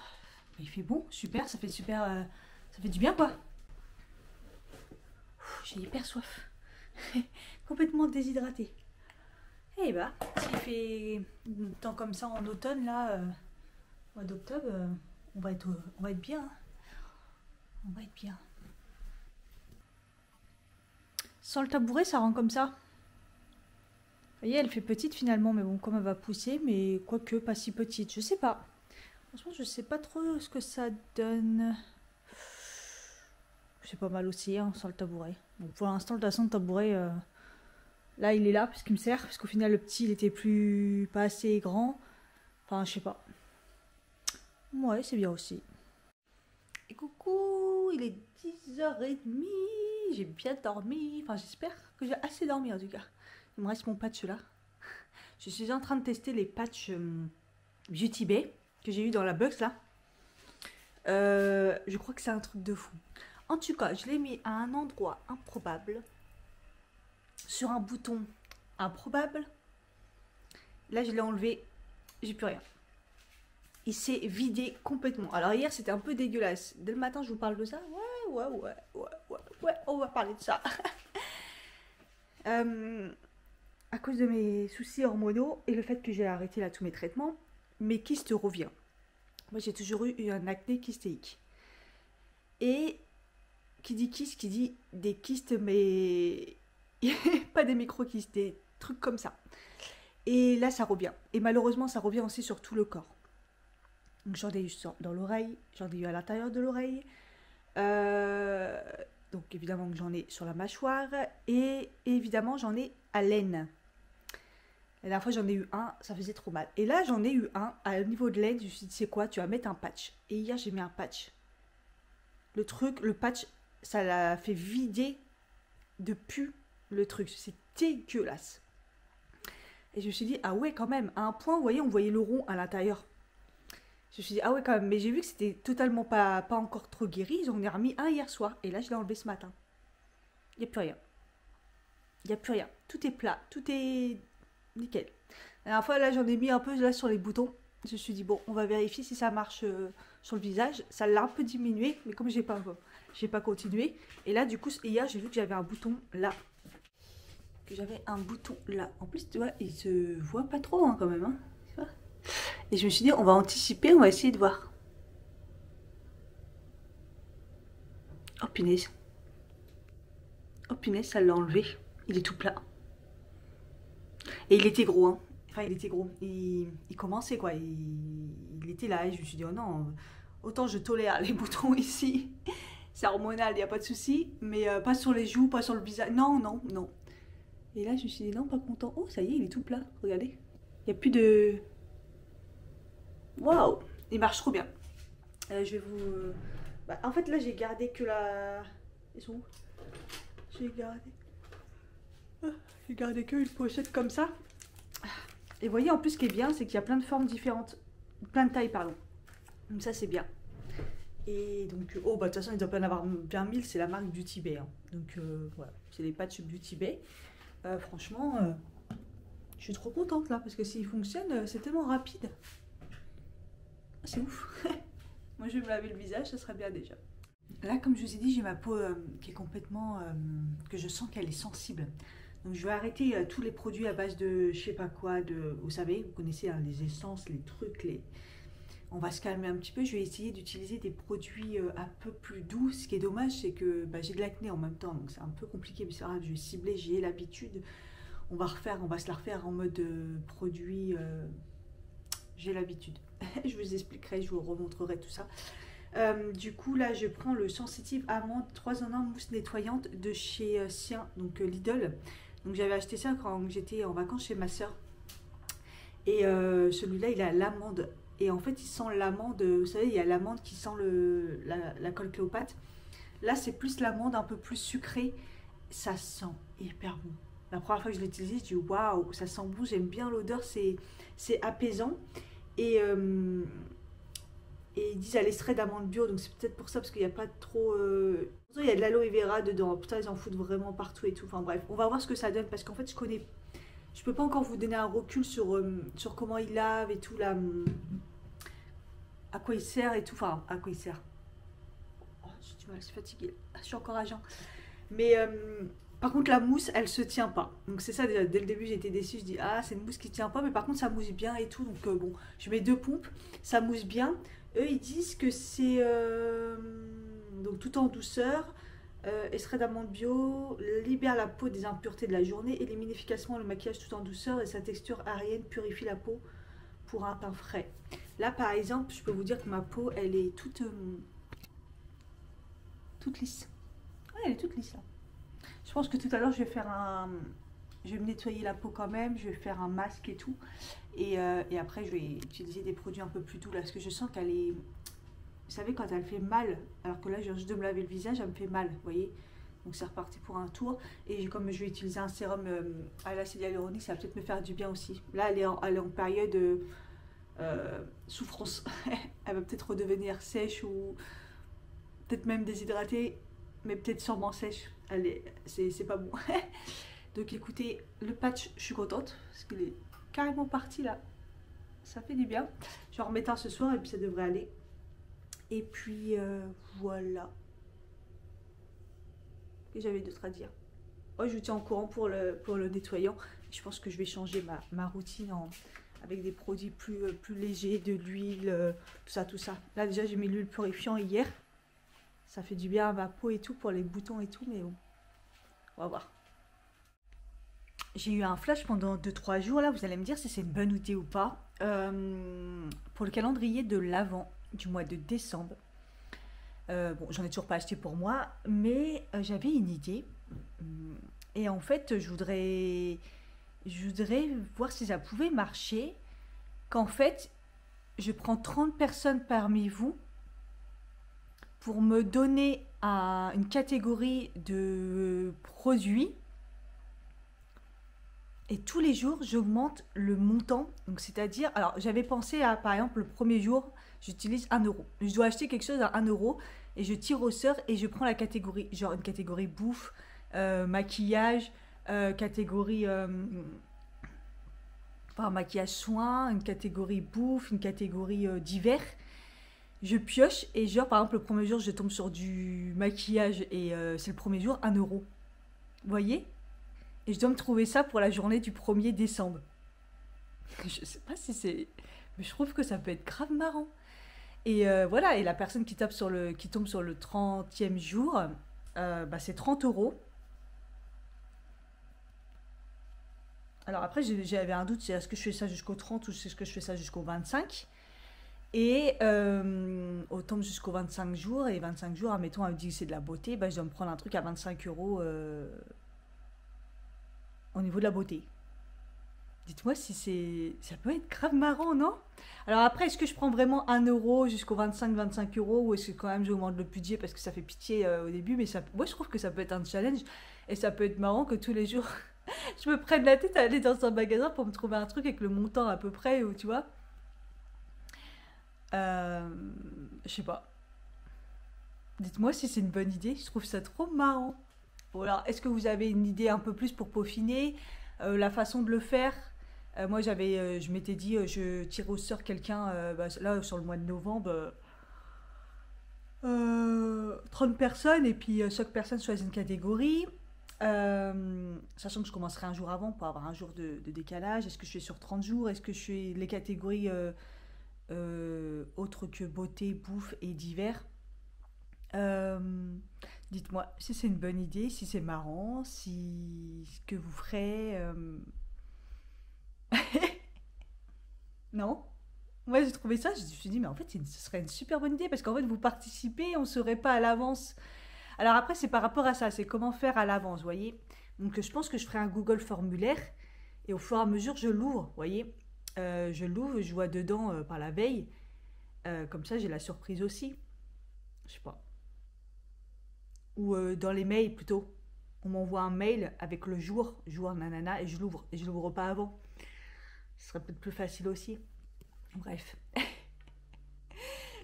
il fait bon, super, ça fait super... ça fait du bien quoi. J'ai hyper soif. Complètement déshydratée. Et bah, s'il fait temps comme ça en automne, là, mois d'octobre, on va être bien. On va être bien. Sans le tabouret, ça rend comme ça. Vous voyez, elle fait petite finalement, mais bon, comme elle va pousser, mais quoique pas si petite, je sais pas. Franchement, je sais pas trop ce que ça donne. C'est pas mal aussi, hein, sans le tabouret. Bon, pour l'instant, de toute façon, le tabouret, là, il est là, parce qu'il me sert, parce qu'au final, le petit, il était pas assez grand. Enfin, je sais pas. Ouais, c'est bien aussi. Et coucou, il est 10h30. J'ai bien dormi. Enfin, j'espère que j'ai assez dormi, en tout cas. Il me reste mon patch là. Je suis en train de tester les patchs Beauty Bay que j'ai eu dans la box là. Je crois que c'est un truc de fou. En tout cas, je l'ai mis à un endroit improbable. Sur un bouton improbable. Là, je l'ai enlevé. J'ai plus rien. Il s'est vidé complètement. Alors hier, c'était un peu dégueulasse. Dès le matin, je vous parle de ça. Ouais, on va parler de ça. À cause de mes soucis hormonaux et le fait que j'ai arrêté là tous mes traitements, mes kystes reviennent. Moi, j'ai toujours eu un acné kystéique. Et qui dit kyste, qui dit des kystes, mais pas des micro-kystes, des trucs comme ça. Et là, ça revient. Et malheureusement, ça revient aussi sur tout le corps. Donc, j'en ai eu dans l'oreille, j'en ai eu à l'intérieur de l'oreille. Donc, évidemment que j'en ai sur la mâchoire. Et évidemment, j'en ai à l'aine. La dernière fois, j'en ai eu un, ça faisait trop mal. Et là, j'en ai eu un, au niveau de l'aine, je me suis dit, c'est quoi, tu vas mettre un patch. Et hier, j'ai mis un patch. Le patch, ça l'a fait vider de pu le truc. C'est dégueulasse. Et je me suis dit, ah ouais, quand même. À un point, vous voyez, on voyait le rond à l'intérieur. Je me suis dit, ah ouais, quand même. Mais j'ai vu que c'était totalement pas encore trop guéri. J'en ai remis un hier soir. Et là, je l'ai enlevé ce matin. Il n'y a plus rien. Il n'y a plus rien. Tout est plat. Tout est nickel. La dernière fois, là, j'en ai mis un peu là sur les boutons. Je me suis dit, bon, on va vérifier si ça marche sur le visage. Ça l'a un peu diminué. Mais comme j'ai pas continué. Et là, du coup, hier, j'ai vu que j'avais un bouton là. En plus, tu vois, il se voit pas trop hein, quand même. Hein, tu vois. Et je me suis dit, on va anticiper, on va essayer de voir. Oh punaise. Oh punaise, ça l'a enlevé. Il est tout plat. Et il était gros, hein. Enfin, il était gros. Il commençait, quoi. Il était là. Et je me suis dit, oh non, autant je tolère les boutons ici. C'est hormonal, il n'y a pas de souci. Mais pas sur les joues, pas sur le visage. Non, non, non. Et là, je me suis dit, non, pas content. Oh, ça y est, il est tout plat. Regardez. Il n'y a plus de... Waouh! Il marche trop bien. Je vais vous... en fait, là, j'ai gardé que la... Ils sont où? J'ai gardé... J'ai gardé qu'une pochette comme ça. Et vous voyez, en plus, ce qui est bien, c'est qu'il y a plein de formes différentes. Plein de tailles, pardon. Donc ça, c'est bien. Et donc, oh, bah de toute façon, il doit pas en avoir bien 1000, c'est la marque Beauty Bay. Hein. Donc, voilà, c'est les patchs Beauty Bay. Franchement, je suis trop contente, là, parce que s'il fonctionne, c'est tellement rapide. C'est ouf. Moi, je vais me laver le visage, ça serait bien déjà. Là, comme je vous ai dit, j'ai ma peau qui est complètement... que je sens qu'elle est sensible. Donc je vais arrêter tous les produits à base de je sais pas quoi, vous savez, vous connaissez hein, les essences, les trucs, on va se calmer un petit peu. Je vais essayer d'utiliser des produits un peu plus doux. Ce qui est dommage, c'est que j'ai de l'acné en même temps, donc c'est un peu compliqué, mais c'est grave, je vais cibler, j'ai l'habitude. On va se la refaire en mode produit, j'ai l'habitude. Je vous expliquerai, je vous remontrerai tout ça. Du coup là je prends le sensitive amande 3 en 1 mousse nettoyante de chez Sien, donc Lidl. Donc j'avais acheté ça quand j'étais en vacances chez ma soeur. Et celui-là il a l'amande. Et en fait il sent l'amande, vous savez il y a l'amande qui sent la colle Cléopâtre. Là c'est plus l'amande un peu plus sucrée. Ça sent hyper bon. La première fois que je l'ai utilisé je dis waouh ça sent bon, j'aime bien l'odeur, c'est apaisant. Et ils disent à l'extrait d'amande bio, donc c'est peut-être pour ça, parce qu'il n'y a pas trop... Il y a de l'aloe vera dedans, putain ils en foutent vraiment partout et tout, enfin bref, on va voir ce que ça donne, parce qu'en fait je peux pas encore vous donner un recul sur comment il lave et tout, là, à quoi il sert et tout, enfin à quoi il sert. Oh, j'ai du mal, je suis fatiguée, je suis encore à jeun. Mais par contre la mousse elle se tient pas, donc c'est ça déjà, dès le début j'étais déçue, je dis ah c'est une mousse qui tient pas, mais par contre ça mousse bien et tout, donc bon, je mets 2 pompes, ça mousse bien. Eux, ils disent que c'est donc tout en douceur, extrait d'amande bio, libère la peau des impuretés de la journée, élimine efficacement le maquillage tout en douceur et sa texture aérienne purifie la peau pour un teint frais. Là, par exemple, je peux vous dire que ma peau, elle est toute lisse. Ouais, elle est toute lisse là. Je pense que tout à l'heure, je vais me nettoyer la peau quand même, je vais faire un masque et tout. Et après, je vais utiliser des produits un peu plus doux là, parce que je sens qu'elle est... Vous savez, quand elle fait mal, alors que là, je viens juste de me laver le visage, elle me fait mal, vous voyez. Donc c'est reparti pour un tour. Et comme je vais utiliser un sérum à l'acide hyaluronique, ça va peut-être me faire du bien aussi. Là, elle est en période souffrance. Elle va peut-être redevenir sèche ou peut-être même déshydratée, mais peut-être sûrement sèche. C'est pas bon. Donc écoutez, le patch, je suis contente parce qu'il est carrément parti là. Ça fait du bien. Je vais en remettre un ce soir et puis ça devrait aller. Et puis voilà. Et j'avais d'autres à dire. Oh, je vous tiens au courant pour le nettoyant. Je pense que je vais changer ma routine avec des produits plus légers, de l'huile, tout ça. Là déjà j'ai mis l'huile purifiant hier. Ça fait du bien à ma peau et tout pour les boutons et tout, mais bon, on va voir. J'ai eu un flash pendant 2-3 jours là, vous allez me dire si c'est une bonne idée ou pas. Pour le calendrier de l'Avent du mois de décembre. Bon, j'en ai toujours pas acheté pour moi, mais j'avais une idée. Et en fait, je voudrais voir si ça pouvait marcher. Qu'en fait, je prends 30 personnes parmi vous pour me donner une catégorie de produits. Et tous les jours, j'augmente le montant. Donc, c'est-à-dire, alors j'avais pensé à, par exemple, le premier jour, j'utilise 1 euro. Je dois acheter quelque chose à 1 euro et je tire au sort et je prends la catégorie, genre une catégorie bouffe, maquillage, catégorie maquillage soin, une catégorie bouffe, une catégorie divers. Je pioche et genre, par exemple, le premier jour, je tombe sur du maquillage et c'est le premier jour, 1 euro. Vous voyez ? Et je dois me trouver ça pour la journée du 1er décembre. Je sais pas si c'est... Mais je trouve que ça peut être grave marrant. Et voilà, et la personne qui tombe sur le 30e jour, c'est 30 euros. Alors après, j'avais un doute, c'est est-ce que je fais ça jusqu'au 30 ou est-ce que je fais ça jusqu'au 25 ? Et on tombe jusqu'au 25 jours, et 25 jours, admettons, elle me dit que c'est de la beauté, je dois me prendre un truc à 25 euros... au niveau de la beauté. Dites-moi si ça peut être grave marrant, non? Alors après, est-ce que je prends vraiment 1 euro jusqu'au 25 euros ou est-ce que quand même j'augmente le budget parce que ça fait pitié au début, mais moi je trouve que ça peut être un challenge et ça peut être marrant que tous les jours Je me prenne la tête à aller dans un magasin pour me trouver un truc avec le montant à peu près, ou tu vois. Euh, je sais pas. Dites-moi si c'est une bonne idée, je trouve ça trop marrant. Bon alors, est-ce que vous avez une idée un peu plus pour peaufiner la façon de le faire? Moi je m'étais dit, je tire au sort quelqu'un, bah, là sur le mois de novembre, 30 personnes et puis chaque personne choisit une catégorie. Sachant que je commencerai un jour avant pour avoir un jour de décalage. Est-ce que je suis sur 30 jours? Est-ce que je suis les catégories autres que beauté, bouffe et divers? Euh, Dites-moi si c'est une bonne idée, si c'est marrant, si ce que vous ferez. Non? Moi j'ai trouvé ça, je me suis dit, mais en fait ce serait une super bonne idée parce qu'en fait vous participez, on ne saurait pas à l'avance. Alors après, c'est par rapport à ça, c'est comment faire à l'avance, vous voyez. Donc je pense que je ferai un Google formulaire et au fur et à mesure, je l'ouvre, vous voyez. Je l'ouvre, je vois dedans par la veille. Comme ça, j'ai la surprise aussi. Je sais pas. Ou dans les mails plutôt. On m'envoie un mail avec le jour nanana, et je l'ouvre. Et je l'ouvre pas avant. Ce serait peut-être plus facile aussi. Bref,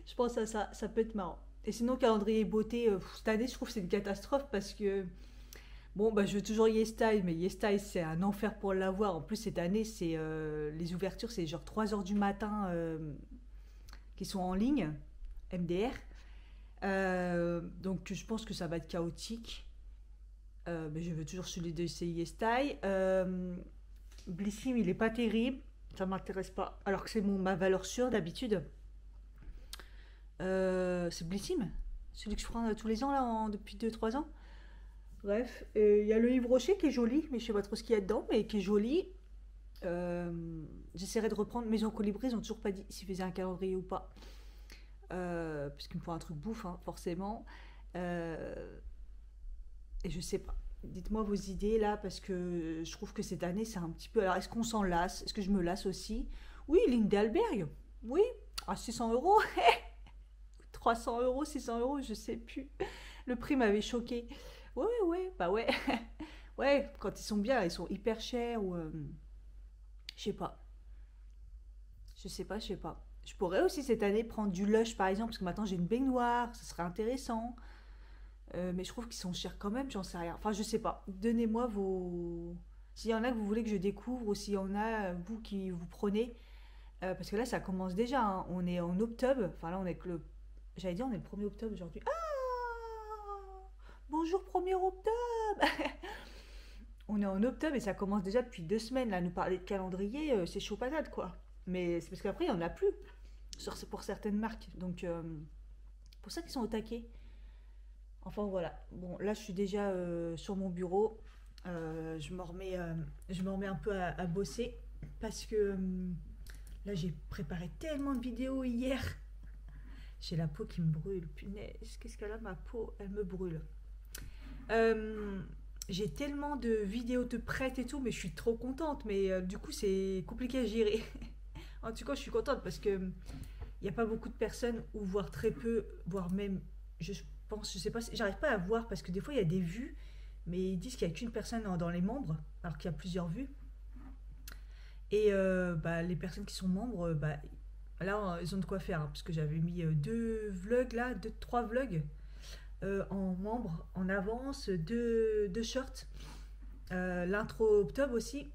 je pense à ça, ça peut être marrant. Et sinon, calendrier beauté, cette année, je trouve que c'est une catastrophe parce que bon, bah, je veux toujours YesStyle, mais YesStyle, c'est un enfer pour l'avoir. En plus, cette année, c'est les ouvertures, c'est genre 3 heures du matin qui sont en ligne, MDR. Donc, je pense que ça va être chaotique. Mais je veux toujours celui de YesStyle. Blissim, il est pas terrible. Ça m'intéresse pas. Alors que c'est ma valeur sûre d'habitude. C'est Blissim, celui que je prends tous les ans, là, depuis 2 3 ans. Bref, il y a le livre Rocher qui est joli, mais je sais pas trop ce qu'il y a dedans, mais qui est joli. J'essaierai de reprendre Maison Colibri, ils ont toujours pas dit s'ils faisaient un calendrier ou pas. Parce qu'il me faut un truc bouffe, hein, forcément. Euh, et je sais pas. Dites-moi vos idées là, parce que je trouve que cette année c'est un petit peu. Alors est-ce qu'on s'en lasse? Est-ce que je me lasse aussi? Oui, Lindalberg. Oui, à 600 euros. 300 euros, 600 euros, je sais plus. Le prix m'avait choqué. Ouais, ouais, bah ouais. Ouais, quand ils sont bien, ils sont hyper chers ou. Je sais pas. Je sais pas, je sais pas. Je pourrais aussi cette année prendre du Lush par exemple, parce que maintenant j'ai une baignoire, ça serait intéressant. Mais je trouve qu'ils sont chers quand même, j'en sais rien. Enfin, je sais pas. Donnez-moi vos. S'il y en a que vous voulez que je découvre ou s'il y en a, vous qui vous prenez. Parce que là, ça commence déjà, hein. On est en octobre. Enfin, là, on est que le. J'allais dire, on est le 1er octobre aujourd'hui. Ah, bonjour 1er octobre. On est en octobre et ça commence déjà depuis 2 semaines. Là, nous parler de calendrier, c'est chaud patate, quoi. Mais c'est parce qu'après, il n'y en a plus pour certaines marques. Donc, pour ça qu'ils sont au taquet. Enfin, voilà. Bon, là, je suis déjà sur mon bureau. Je me remets un peu à bosser parce que là, j'ai préparé tellement de vidéos hier. J'ai la peau qui me brûle. Punaise, qu'est-ce qu'elle a ma peau? Elle me brûle. Euh, j'ai tellement de vidéos de prêtes et tout, mais je suis trop contente. Mais du coup, c'est compliqué à gérer. En tout cas, je suis contente parce que il n'y a pas beaucoup de personnes, ou voire très peu, voire même, je pense, je sais pas, j'arrive pas à voir parce que des fois il y a des vues, mais ils disent qu'il n'y a qu'une personne dans les membres, alors qu'il y a plusieurs vues. Et bah, les personnes qui sont membres, bah, là, ils ont de quoi faire, hein, parce que j'avais mis 2 vlogs là, 3 vlogs en membres, en avance, deux shorts, l'intro octobre aussi.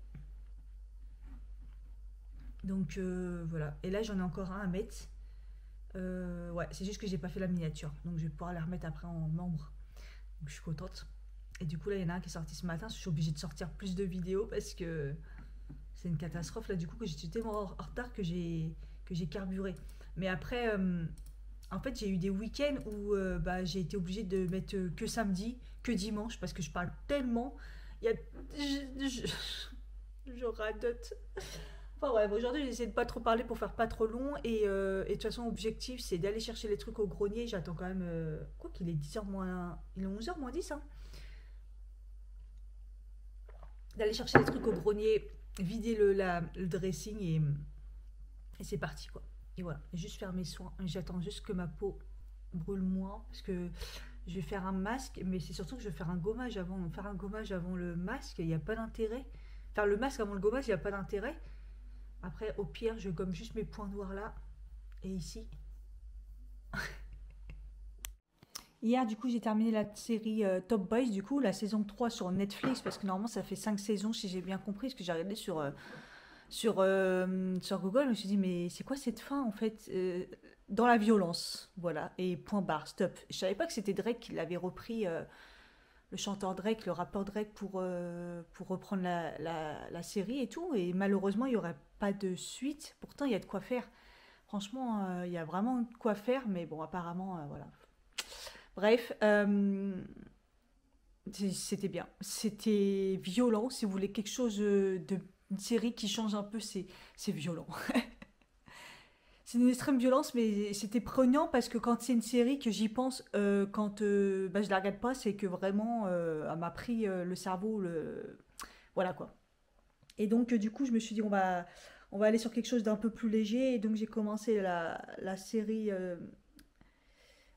Donc voilà. Et là, j'en ai encore un à mettre. Ouais, c'est juste que j'ai pas fait la miniature. Donc je vais pouvoir la remettre après en membre. Donc je suis contente. Et du coup, là, il y en a un qui est sorti ce matin. Je suis obligée de sortir plus de vidéos parce que c'est une catastrophe. Là, du coup, que j'étais tellement en retard que j'ai carburé. Mais après, en fait, j'ai eu des week-ends où bah, j'ai été obligée de mettre que samedi, que dimanche, parce que je parle tellement. Il y a... je radote. Enfin ouais, aujourd'hui j'essaie de pas trop parler pour faire pas trop long et de toute façon objectif c'est d'aller chercher les trucs au grenier, j'attends quand même quoi qu'il est 10 h moins il est 11 h moins 10 hein. D'aller chercher les trucs au grenier, vider le dressing et c'est parti quoi. Et voilà, juste faire mes soins, j'attends juste que ma peau brûle moins parce que Je vais faire un masque, mais c'est surtout que je vais faire un gommage avant. Faire un gommage avant le masque, il n'y a pas d'intérêt. Faire le masque avant le gommage, il n'y a pas d'intérêt. Après, au pire, je gomme juste mes points noirs là et ici. Hier, du coup, j'ai terminé la série Top Boys, du coup, la saison 3 sur Netflix, parce que normalement, ça fait 5 saisons, si j'ai bien compris, parce que j'ai regardé sur Google, je me suis dit, mais c'est quoi cette fin, en fait dans la violence, voilà, et point barre, stop. Je savais pas que c'était Drake qui l'avait repris, le chanteur Drake, le rappeur Drake, pour reprendre la série et tout, et malheureusement, il y aurait pas de suite. Pourtant, il y a de quoi faire. Franchement, il y a vraiment de quoi faire, mais bon, apparemment, voilà. Bref, c'était bien. C'était violent. Si vous voulez quelque chose de une série qui change un peu, c'est violent. C'est une extrême violence, mais c'était prenant parce que quand c'est une série que j'y pense, quand bah, je la regarde pas, c'est que vraiment, elle m'a pris le cerveau, voilà quoi. Et donc, du coup, je me suis dit, on va aller sur quelque chose d'un peu plus léger. Et donc, j'ai commencé la série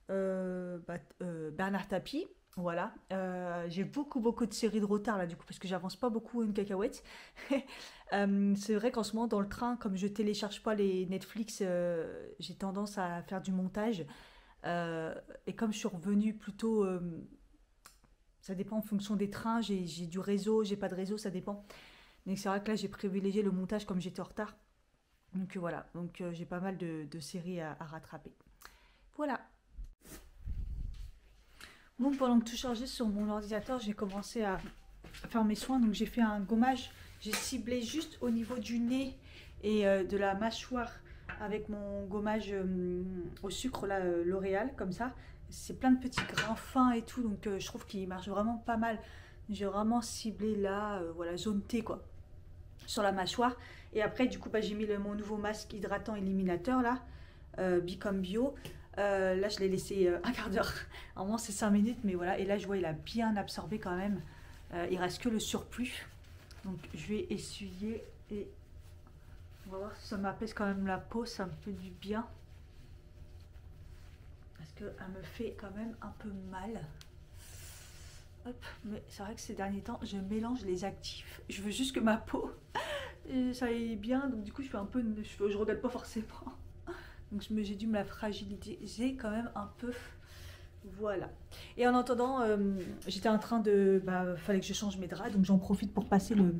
Bernard Tapie. Voilà. J'ai beaucoup de séries de retard là, du coup, parce que j'avance pas beaucoup une cacahuète. C'est vrai qu'en ce moment, dans le train, comme je télécharge pas les Netflix, j'ai tendance à faire du montage. Et comme je suis revenue plutôt. Ça dépend en fonction des trains, j'ai du réseau, j'ai pas de réseau, ça dépend. Donc c'est vrai que là, j'ai privilégié le montage comme j'étais en retard. Donc voilà, donc j'ai pas mal de séries à rattraper. Voilà. Bon, pendant que tout chargeait sur mon ordinateur, j'ai commencé à faire mes soins. Donc j'ai fait un gommage. J'ai ciblé juste au niveau du nez et de la mâchoire avec mon gommage au sucre, là, L'Oréal, comme ça. C'est plein de petits grains fins et tout, donc je trouve qu'il marche vraiment pas mal. J'ai vraiment ciblé là, voilà, zone T quoi, sur la mâchoire. Et après, du coup, bah, j'ai mis mon nouveau masque hydratant éliminateur là, Bicom Bio. Là, je l'ai laissé un quart d'heure. Normalement, c'est 5 minutes, mais voilà. Et là, je vois, il a bien absorbé quand même. Il reste que le surplus. Donc, je vais essuyer et on va voir si ça m'apaise quand même la peau. Ça me fait du bien. Parce qu'elle me fait quand même un peu mal. Hop, mais c'est vrai que ces derniers temps, je mélange les actifs. Je veux juste que ma peau, ça aille bien. Donc, du coup, je fais un peu. Je regarde pas forcément. Donc j'ai dû me la fragiliser quand même un peu. Voilà. Et en attendant, j'étais en train de... Bah, fallait que je change mes draps, donc j'en profite pour passer le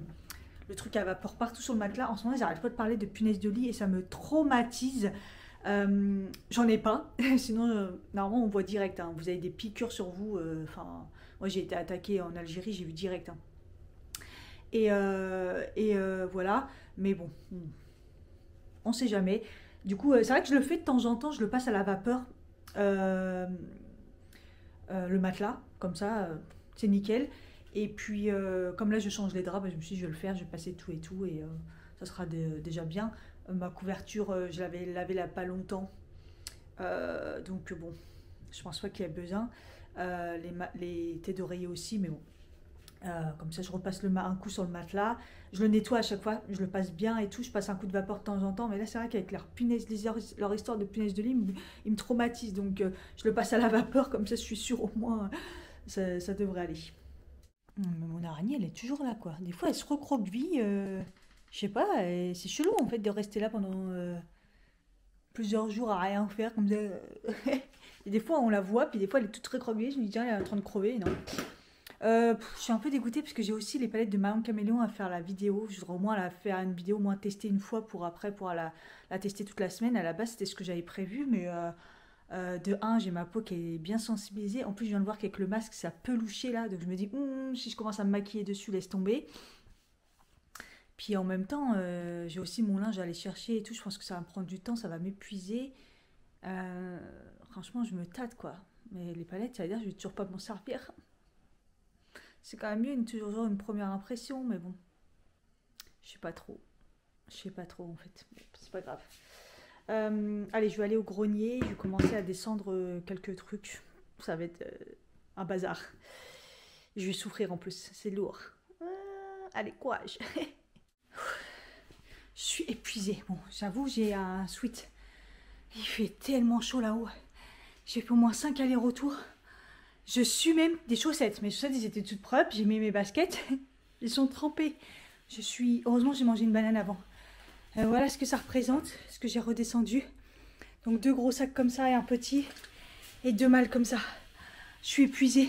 truc à vapeur partout sur le matelas. En ce moment, j'arrête pas de parler de punaises de lit et ça me traumatise. J'en ai pas, sinon normalement on voit direct. Hein. Vous avez des piqûres sur vous. Enfin, moi j'ai été attaquée en Algérie, j'ai vu direct. Hein. Et voilà. Mais bon, on sait jamais. Du coup, c'est vrai que je le fais de temps en temps, je le passe à la vapeur, le matelas, comme ça, c'est nickel. Et puis, comme là, je change les draps, bah, je me suis dit, je vais le faire, je vais passer tout et tout, et ça sera déjà bien. Ma couverture, je l'avais lavée il n'y a pas longtemps, donc bon, je pense pas qu'il y ait besoin. Les têtes d'oreiller aussi, mais bon. Comme ça, je repasse un coup sur le matelas. Je le nettoie à chaque fois, je le passe bien et tout. Je passe un coup de vapeur de temps en temps. Mais là, c'est vrai qu'avec leur histoire de punaise de lit, ils me traumatisent. Donc, je le passe à la vapeur. Comme ça, je suis sûre au moins, ça devrait aller. Mais mon araignée, elle est toujours là, quoi. Des fois, elle se recroqueville. Je sais pas, c'est chelou en fait de rester là pendant plusieurs jours à rien faire comme ça. Et des fois, on la voit, puis des fois, elle est toute recroquevillée. Je me dis, tiens, elle est en train de crever. Non. Je suis un peu dégoûtée parce que j'ai aussi les palettes de Marion Caméléon à faire la vidéo. Je voudrais au moins la faire une vidéo, au moins tester une fois pour après pouvoir la tester toute la semaine. À la base, c'était ce que j'avais prévu, mais de un, j'ai ma peau qui est bien sensibilisée. En plus, je viens de voir qu'avec le masque, ça peut loucher là. Donc je me dis, si je commence à me maquiller dessus, laisse tomber. Puis en même temps, j'ai aussi mon linge à aller chercher et tout. Je pense que ça va me prendre du temps, ça va m'épuiser. Franchement, je me tâte quoi. Mais les palettes, ça veut dire que je vais toujours pas m'en servir. C'est quand même mieux toujours une première impression, mais bon, je sais pas trop. Je sais pas trop en fait. C'est pas grave. Allez, je vais aller au grenier. Je vais commencer à descendre quelques trucs. Ça va être un bazar. Je vais souffrir en plus. C'est lourd. Allez, courage. Je suis épuisée. Bon, j'avoue, j'ai un sweat. Il fait tellement chaud là-haut. J'ai fait au moins 5 allers-retours. Je suis même des chaussettes. Mes chaussettes, ils étaient toutes propres. J'ai mis mes baskets. Ils sont trempés. Je suis... Heureusement, j'ai mangé une banane avant. Voilà ce que ça représente, ce que j'ai redescendu. Donc 2 gros sacs comme ça et un petit. Et 2 malles comme ça. Je suis épuisée.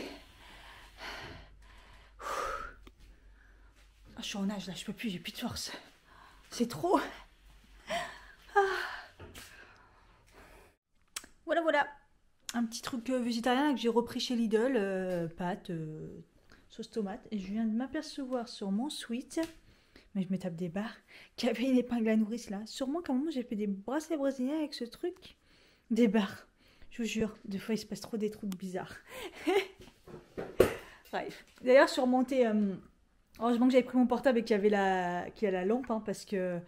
Ah, je suis en âge là, je peux plus, j'ai plus de force. C'est trop. Voilà, voilà. Un petit truc végétarien que j'ai repris chez Lidl. Pâtes, sauce tomate. Et je viens de m'apercevoir sur mon sweat, mais je me tape des barres, qu'il y avait une épingle à nourrice là. Sûrement qu'à un moment j'ai fait des bracelets brésiliens avec ce truc. Des barres. Je vous jure, des fois il se passe trop des trucs bizarres. Bref. D'ailleurs, sur montée, heureusement que j'avais pris mon portable et qu'il y a la lampe, hein, parce que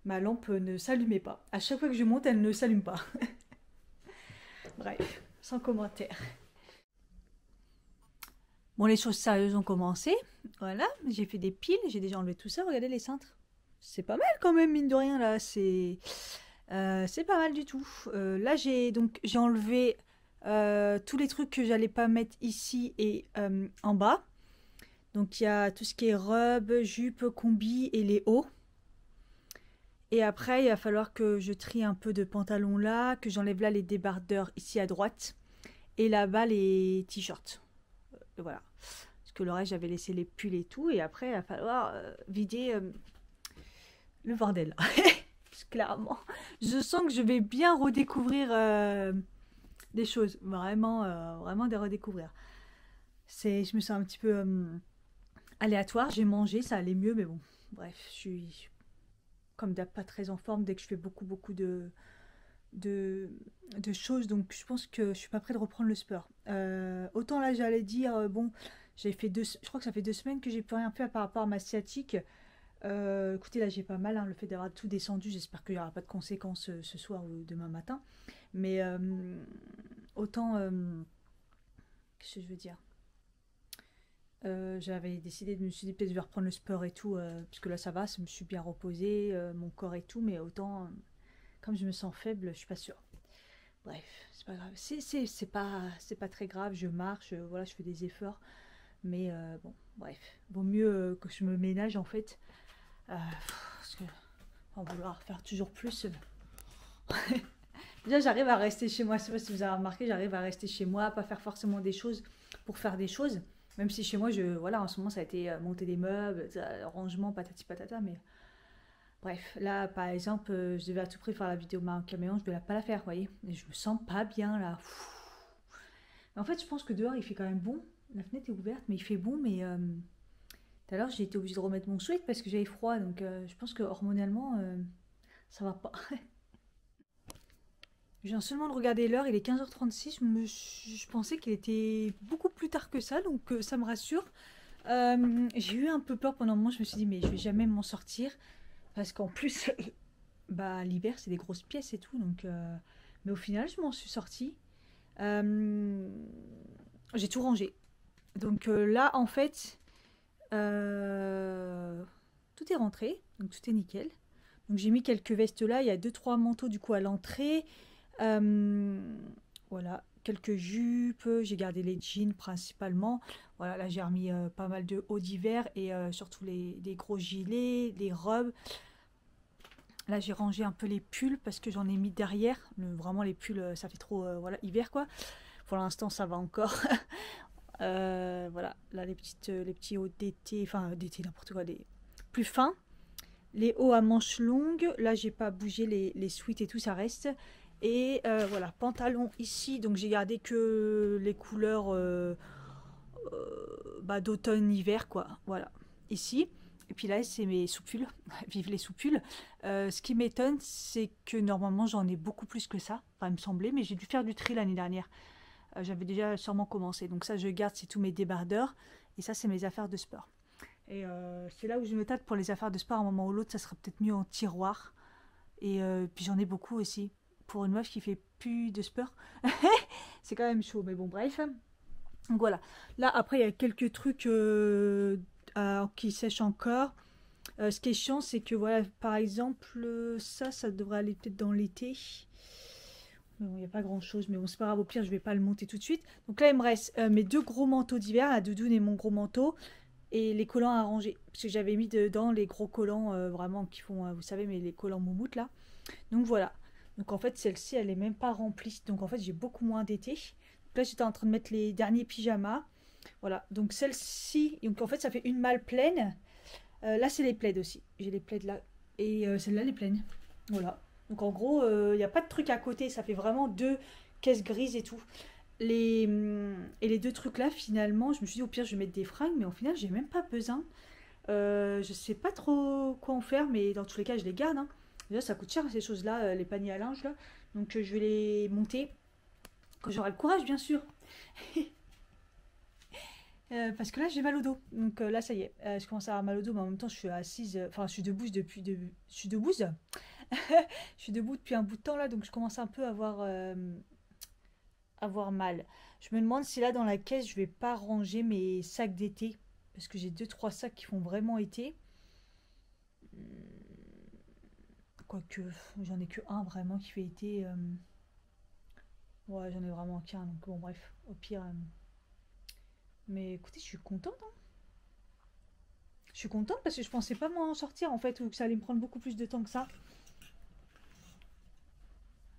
ma lampe ne s'allumait pas. À chaque fois que je monte, elle ne s'allume pas. Bref, sans commentaire. Bon, les choses sérieuses ont commencé. Voilà, j'ai fait des piles, j'ai déjà enlevé tout ça. Regardez les cintres. C'est pas mal quand même, mine de rien, là. C'est pas mal du tout. Là, j'ai enlevé tous les trucs que j'allais pas mettre ici et en bas. Donc, il y a tout ce qui est robe, jupe, combi et les hauts. Et après, il va falloir que je trie un peu de pantalons là, que j'enlève là les débardeurs ici à droite. Et là-bas, les t-shirts. Voilà. Parce que le reste, j'avais laissé les pulls et tout. Et après, il va falloir vider le bordel. Clairement. Je sens que je vais bien redécouvrir des choses. Vraiment, vraiment des redécouvrir. Je me sens un petit peu aléatoire. J'ai mangé, ça allait mieux. Mais bon, bref, je suis comme d'hab pas très en forme dès que je fais beaucoup de choses, donc je pense que je suis pas prête de reprendre le sport. Autant là j'allais dire bon, j'ai fait je crois que ça fait 2 semaines que j'ai plus rien fait par rapport à ma sciatique. Écoutez, là j'ai pas mal, hein, le fait d'avoir tout descendu, j'espère qu'il n'y aura pas de conséquences ce soir ou demain matin, mais autant qu'est-ce que je veux dire, j'avais décidé, je me suis dit peut-être je vais reprendre le sport et tout, parce que là ça va, je me suis bien reposée, mon corps et tout, mais autant comme je me sens faible, je suis pas sûre. Bref, c'est pas grave, c'est pas très grave, je marche, voilà, je fais des efforts, mais bon, bref, vaut mieux que je me ménage en fait, parce que en vouloir faire toujours plus. Déjà j'arrive à rester chez moi, je sais pas si vous avez remarqué, j'arrive à rester chez moi, pas faire forcément des choses pour faire des choses. Même si chez moi, voilà, en ce moment, ça a été monter des meubles, rangement, patati patata, mais bref, là, par exemple, je devais à tout prix faire la vidéo main camion, je ne vais pas la faire, vous voyez, et je me sens pas bien, là. Mais en fait, je pense que dehors, il fait quand même bon, la fenêtre est ouverte, mais il fait bon, mais tout à l'heure, j'ai été obligée de remettre mon sweat parce que j'avais froid, donc je pense que hormonalement, ça va pas. Je viens seulement de regarder l'heure, il est 15h36, je pensais qu'il était beaucoup plus tard que ça, donc ça me rassure. J'ai eu un peu peur pendant un moment, je me suis dit mais je vais jamais m'en sortir, parce qu'en plus, bah, l'hiver c'est des grosses pièces et tout, donc, mais au final je m'en suis sortie. J'ai tout rangé. Donc là en fait, tout est rentré, donc tout est nickel. Donc j'ai mis quelques vestes là, il y a 2-3 manteaux du coup à l'entrée. Voilà, quelques jupes, j'ai gardé les jeans principalement. Voilà, là j'ai remis pas mal de hauts d'hiver et surtout des gros gilets, les robes. Là j'ai rangé un peu les pulls parce que j'en ai mis derrière. Vraiment les pulls, ça fait trop voilà, hiver quoi. Pour l'instant ça va encore. Voilà, là les petits hauts d'été, enfin d'été n'importe quoi, des plus fins. Les hauts à manches longues, là j'ai pas bougé les sweats et tout, ça reste. Et voilà, pantalon ici, donc j'ai gardé que les couleurs bah, d'automne-hiver, quoi. Voilà, ici. Et puis là, c'est mes soupules. Vive les soupules. Ce qui m'étonne, c'est que normalement, j'en ai beaucoup plus que ça. Enfin, il me semblait, mais j'ai dû faire du tri l'année dernière. J'avais déjà sûrement commencé. Donc ça, je garde, c'est tous mes débardeurs. Et ça, c'est mes affaires de sport. Et c'est là où je me tâte pour les affaires de sport. À un moment ou l'autre, ça serait peut-être mieux en tiroir. Et puis j'en ai beaucoup aussi. Pour une meuf qui fait plus de sport, c'est quand même chaud, mais bon, bref. Donc voilà. Là, après, il y a quelques trucs qui sèchent encore. Ce qui est chiant, c'est que voilà, par exemple, ça devrait aller peut-être dans l'été. Bon, il n'y a pas grand chose, mais bon, c'est pas grave, au pire, je vais pas le monter tout de suite. Donc là, il me reste mes deux gros manteaux d'hiver, la doudoune et mon gros manteau, et les collants à ranger. Parce que j'avais mis dedans les gros collants vraiment qui font, vous savez, mais les collants moumoutes là. Donc voilà. Donc en fait, celle-ci, elle est même pas remplie. Donc en fait, j'ai beaucoup moins d'été. Donc là, j'étais en train de mettre les derniers pyjamas. Voilà. Donc celle-ci, donc en fait, ça fait une malle pleine. Là, c'est les plaids aussi. J'ai les plaids là. Et celle-là, les pleines. Voilà. Donc en gros, il n'y a pas de truc à côté. Ça fait vraiment deux caisses grises et tout. Et les deux trucs là, finalement, je me suis dit au pire, je vais mettre des fringues. Mais au final, j'ai même pas besoin. Je sais pas trop quoi en faire. Mais dans tous les cas, je les garde. Hein. Déjà, ça coûte cher ces choses-là, les paniers à linge là. Donc je vais les monter. Quand j'aurai le courage, bien sûr. Parce que là j'ai mal au dos, donc là ça y est, je commence à avoir mal au dos, mais en même temps je suis assise, enfin je suis debout je suis debout, je suis debout depuis un bout de temps là, donc je commence un peu à avoir mal. Je me demande si là dans la caisse je vais pas ranger mes sacs d'été, parce que j'ai deux trois sacs qui font vraiment été. Quoique j'en ai que un vraiment qui fait été. Ouais, j'en ai vraiment qu'un, donc bon bref, au pire. Mais écoutez, je suis contente, hein. Je suis contente parce que je pensais pas m'en sortir en fait, ou que ça allait me prendre beaucoup plus de temps que ça.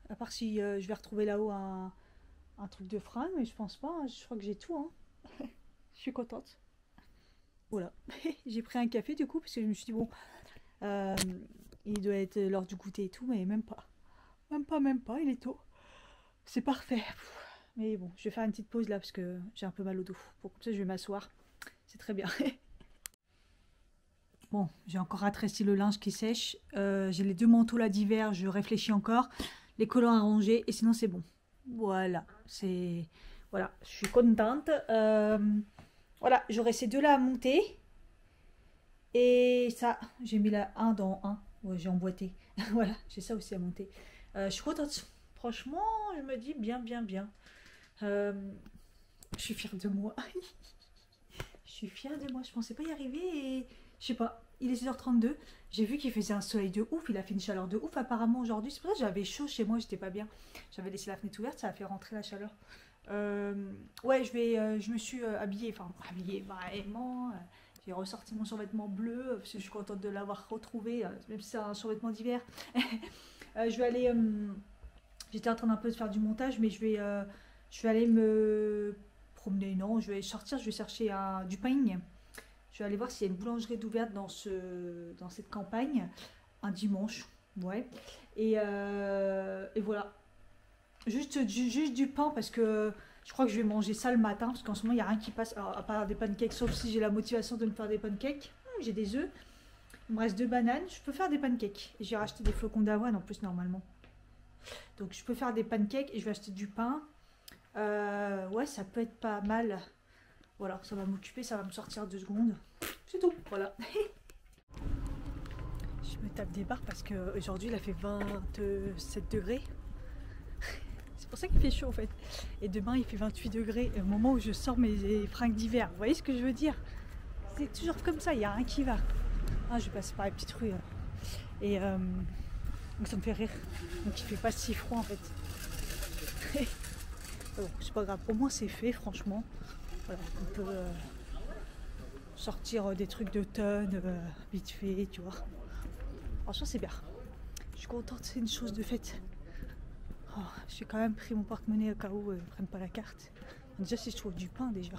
À part si je vais retrouver là-haut un truc de fringue, mais je pense pas, hein. Je crois que j'ai tout, hein. Je suis contente. Voilà. J'ai pris un café du coup, parce que je me suis dit, bon, euh, il doit être l'heure du goûter et tout, mais même pas. Même pas, il est tôt. C'est parfait. Mais bon, je vais faire une petite pause là, parce que j'ai un peu mal au dos. Pour comme ça, je vais m'asseoir. C'est très bien. Bon, j'ai encore rétréci le linge qui sèche. J'ai les deux manteaux là d'hiver, je réfléchis encore. Les collants à ranger et sinon c'est bon. Voilà, c'est... Voilà, je suis contente. Voilà, j'aurai ces deux-là à monter. Et ça, j'ai mis la 1 dans 1. Ouais, j'ai emboîté. Voilà, j'ai ça aussi à monter. Je suis contente. Franchement, je me dis bien, bien, bien. Je suis fière de moi. Je suis fière de moi. Je pensais pas y arriver et... Je sais pas, il est 6h32. J'ai vu qu'il faisait un soleil de ouf. Il a fait une chaleur de ouf apparemment aujourd'hui. C'est pour ça que j'avais chaud chez moi. J'étais pas bien. J'avais laissé la fenêtre ouverte. Ça a fait rentrer la chaleur. Ouais, je me suis habillée. Enfin, habillée vraiment. J'ai ressorti mon survêtement bleu. Parce que je suis contente de l'avoir retrouvé. Même si c'est un survêtement d'hiver. Je vais aller... J'étais en train d'un peu de faire du montage. Mais je vais aller me promener. Non, je vais sortir. Je vais chercher du pain. Je vais aller voir s'il y a une boulangerie d'ouverte dans cette campagne, un dimanche, ouais. Et voilà. Juste du pain parce que je crois que je vais manger ça le matin parce qu'en ce moment il n'y a rien qui passe, alors, à part des pancakes, sauf si j'ai la motivation de me faire des pancakes. J'ai des œufs, il me reste 2 bananes, je peux faire des pancakes. Et j'ai racheté des flocons d'avoine en plus normalement. Donc je peux faire des pancakes et je vais acheter du pain. Ouais, ça peut être pas mal. Voilà, ça va m'occuper, ça va me sortir 2 secondes. C'est tout, voilà. Je me tape des barres parce qu'aujourd'hui il a fait 27 degrés. C'est pour ça qu'il fait chaud en fait. Et demain il fait 28 degrés au moment où je sors mes fringues d'hiver. Vous voyez ce que je veux dire? C'est toujours comme ça, il n'y a rien qui va. Ah, je vais passer par les petites rues. Et donc ça me fait rire. Donc il fait pas si froid en fait. Bon, c'est pas grave, pour moi c'est fait franchement. Voilà, on peut sortir des trucs d'automne vite fait, tu vois. Franchement, c'est bien. Je suis contente, c'est une chose de fête. Oh, j'ai quand même pris mon porte-monnaie au cas où ils ne prennent pas la carte. Déjà, si je trouve du pain, déjà.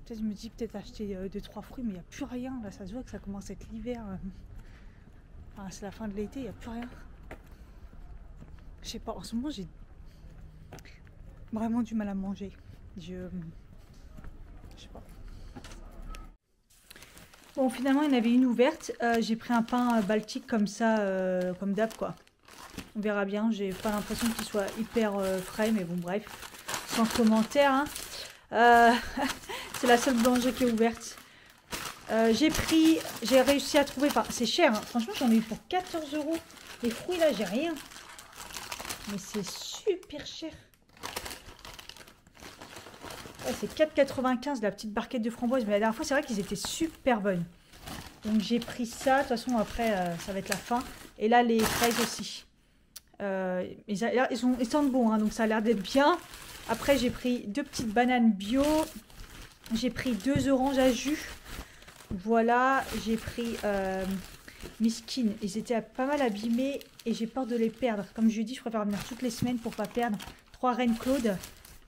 Peut-être, je me dis peut-être acheter 2-3 fruits, mais il n'y a plus rien. Là, ça se voit que ça commence à être l'hiver. Enfin, c'est la fin de l'été, il n'y a plus rien. Je sais pas, en ce moment, j'ai vraiment du mal à manger. Je sais pas. Bon, finalement, il y en avait une ouverte. J'ai pris un pain baltique comme ça, comme d'hab, quoi. On verra bien. J'ai pas l'impression qu'il soit hyper frais, mais bon, bref. Sans commentaire, hein. C'est la seule boulangerie qui est ouverte. J'ai réussi à trouver, enfin, c'est cher, hein. Franchement, j'en ai eu pour 14 €. Les fruits, là, j'ai rien. Mais c'est super cher. Ouais, c'est 4,95 la petite barquette de framboises. Mais la dernière fois, c'est vrai qu'ils étaient super bonnes. Donc j'ai pris ça. De toute façon, après, ça va être la fin. Et là, les fraises aussi. Ils sentent bon, hein, donc ça a l'air d'être bien. Après, j'ai pris 2 petites bananes bio. J'ai pris 2 oranges à jus. Voilà, j'ai pris mes skins. Ils étaient pas mal abîmés et j'ai peur de les perdre. Comme je lui ai dit, je préfère venir toutes les semaines pour pas perdre. 3 reines Claude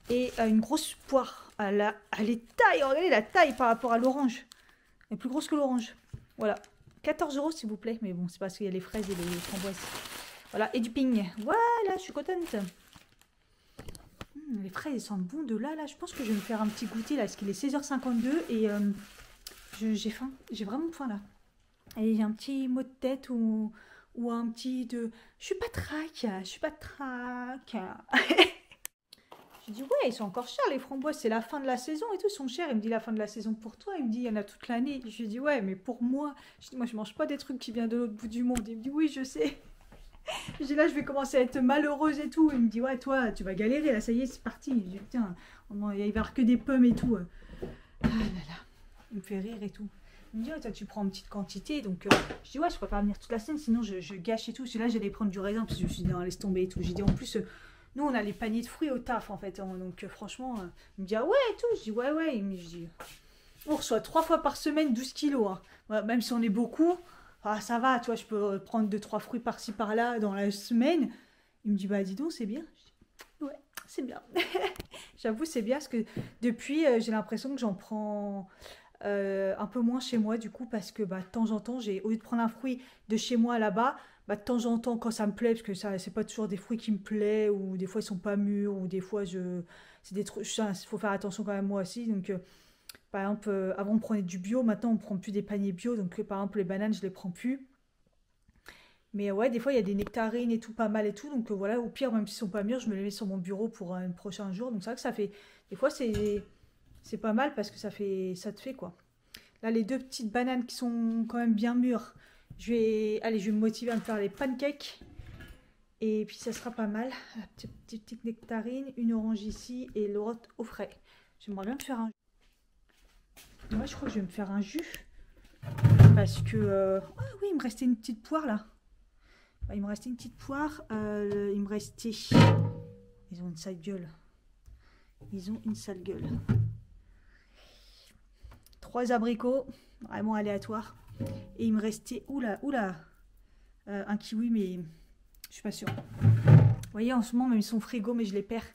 et une grosse poire. Elle est taille, regardez la taille par rapport à l'orange. Elle est plus grosse que l'orange. Voilà, 14 € s'il vous plaît. Mais bon, c'est parce qu'il y a les fraises et les framboises. Voilà, et du ping. Voilà, je suis contente. Les fraises, elles sentent bon de là. Je pense que je vais me faire un petit goûter là, parce qu'il est 16h52 et j'ai faim. J'ai vraiment faim là. Et j'ai un petit mot de tête ou un petit de... Je suis pas trac, je suis pas trac. Je dis, ouais, ils sont encore chers les framboises, c'est la fin de la saison et tout, ils sont chers. Il me dit, la fin de la saison pour toi, il me dit, il y en a toute l'année. Je lui dis, ouais, mais pour moi, je dis, moi, je mange pas des trucs qui viennent de l'autre bout du monde. Il me dit, oui, je sais. Je dis, là, je vais commencer à être malheureuse et tout. Il me dit, ouais, toi, tu vas galérer, là, ça y est, c'est parti. Je dis, putain, il va y avoir que des pommes et tout. Ah là là, il me fait rire et tout. Il me dit, ouais, toi, tu prends une petite quantité. Donc, je dis, ouais, je préfère venir toute la semaine, sinon je gâche et tout. Là, j'allais prendre du raisin, parce que je me suis dit, non, laisse tomber et tout. J'ai dit, en plus, nous, on a les paniers de fruits au taf, en fait. Donc, franchement, il me dit, ah ouais, et tout. Je dis, ouais, ouais. Je dis, on reçoit 3 fois par semaine 12 kilos. Hein. Ouais, même si on est beaucoup, ah, ça va, tu vois, je peux prendre 2-3 fruits par-ci, par-là dans la semaine. Il me dit, bah, dis donc, c'est bien. Je dis, ouais, c'est bien. J'avoue, c'est bien, parce que depuis, j'ai l'impression que j'en prends... un peu moins chez moi du coup parce que bah, de temps en temps au lieu de prendre un fruit de chez moi là-bas, bah, de temps en temps quand ça me plaît, parce que ça c'est pas toujours des fruits qui me plaisent ou des fois ils sont pas mûrs ou des fois c'est des trucs, il faut faire attention quand même moi aussi. Donc par exemple avant on prenait du bio, maintenant on prend plus des paniers bio, donc par exemple les bananes je les prends plus. Mais ouais, des fois il y a des nectarines et tout pas mal et tout, donc voilà, au pire même s'ils sont pas mûrs je me les mets sur mon bureau pour un prochain jour. Donc c'est vrai que ça fait des fois c'est pas mal parce que ça te fait quoi. Là, les 2 petites bananes qui sont quand même bien mûres. Je vais me motiver à me faire les pancakes. Et puis, ça sera pas mal. La petite nectarine, une orange ici et l'autre au frais. J'aimerais bien me faire un jus. Moi, je crois que je vais me faire un jus. Parce que... Ah oui, il me restait une petite poire là. Il me restait une petite poire. Il me restait... Ils ont une sale gueule. Ils ont une sale gueule. 3 abricots, vraiment aléatoire. Et il me restait, oula, un kiwi, mais je suis pas sûre. Vous voyez, en ce moment, même ils sont frigo, mais je les perds.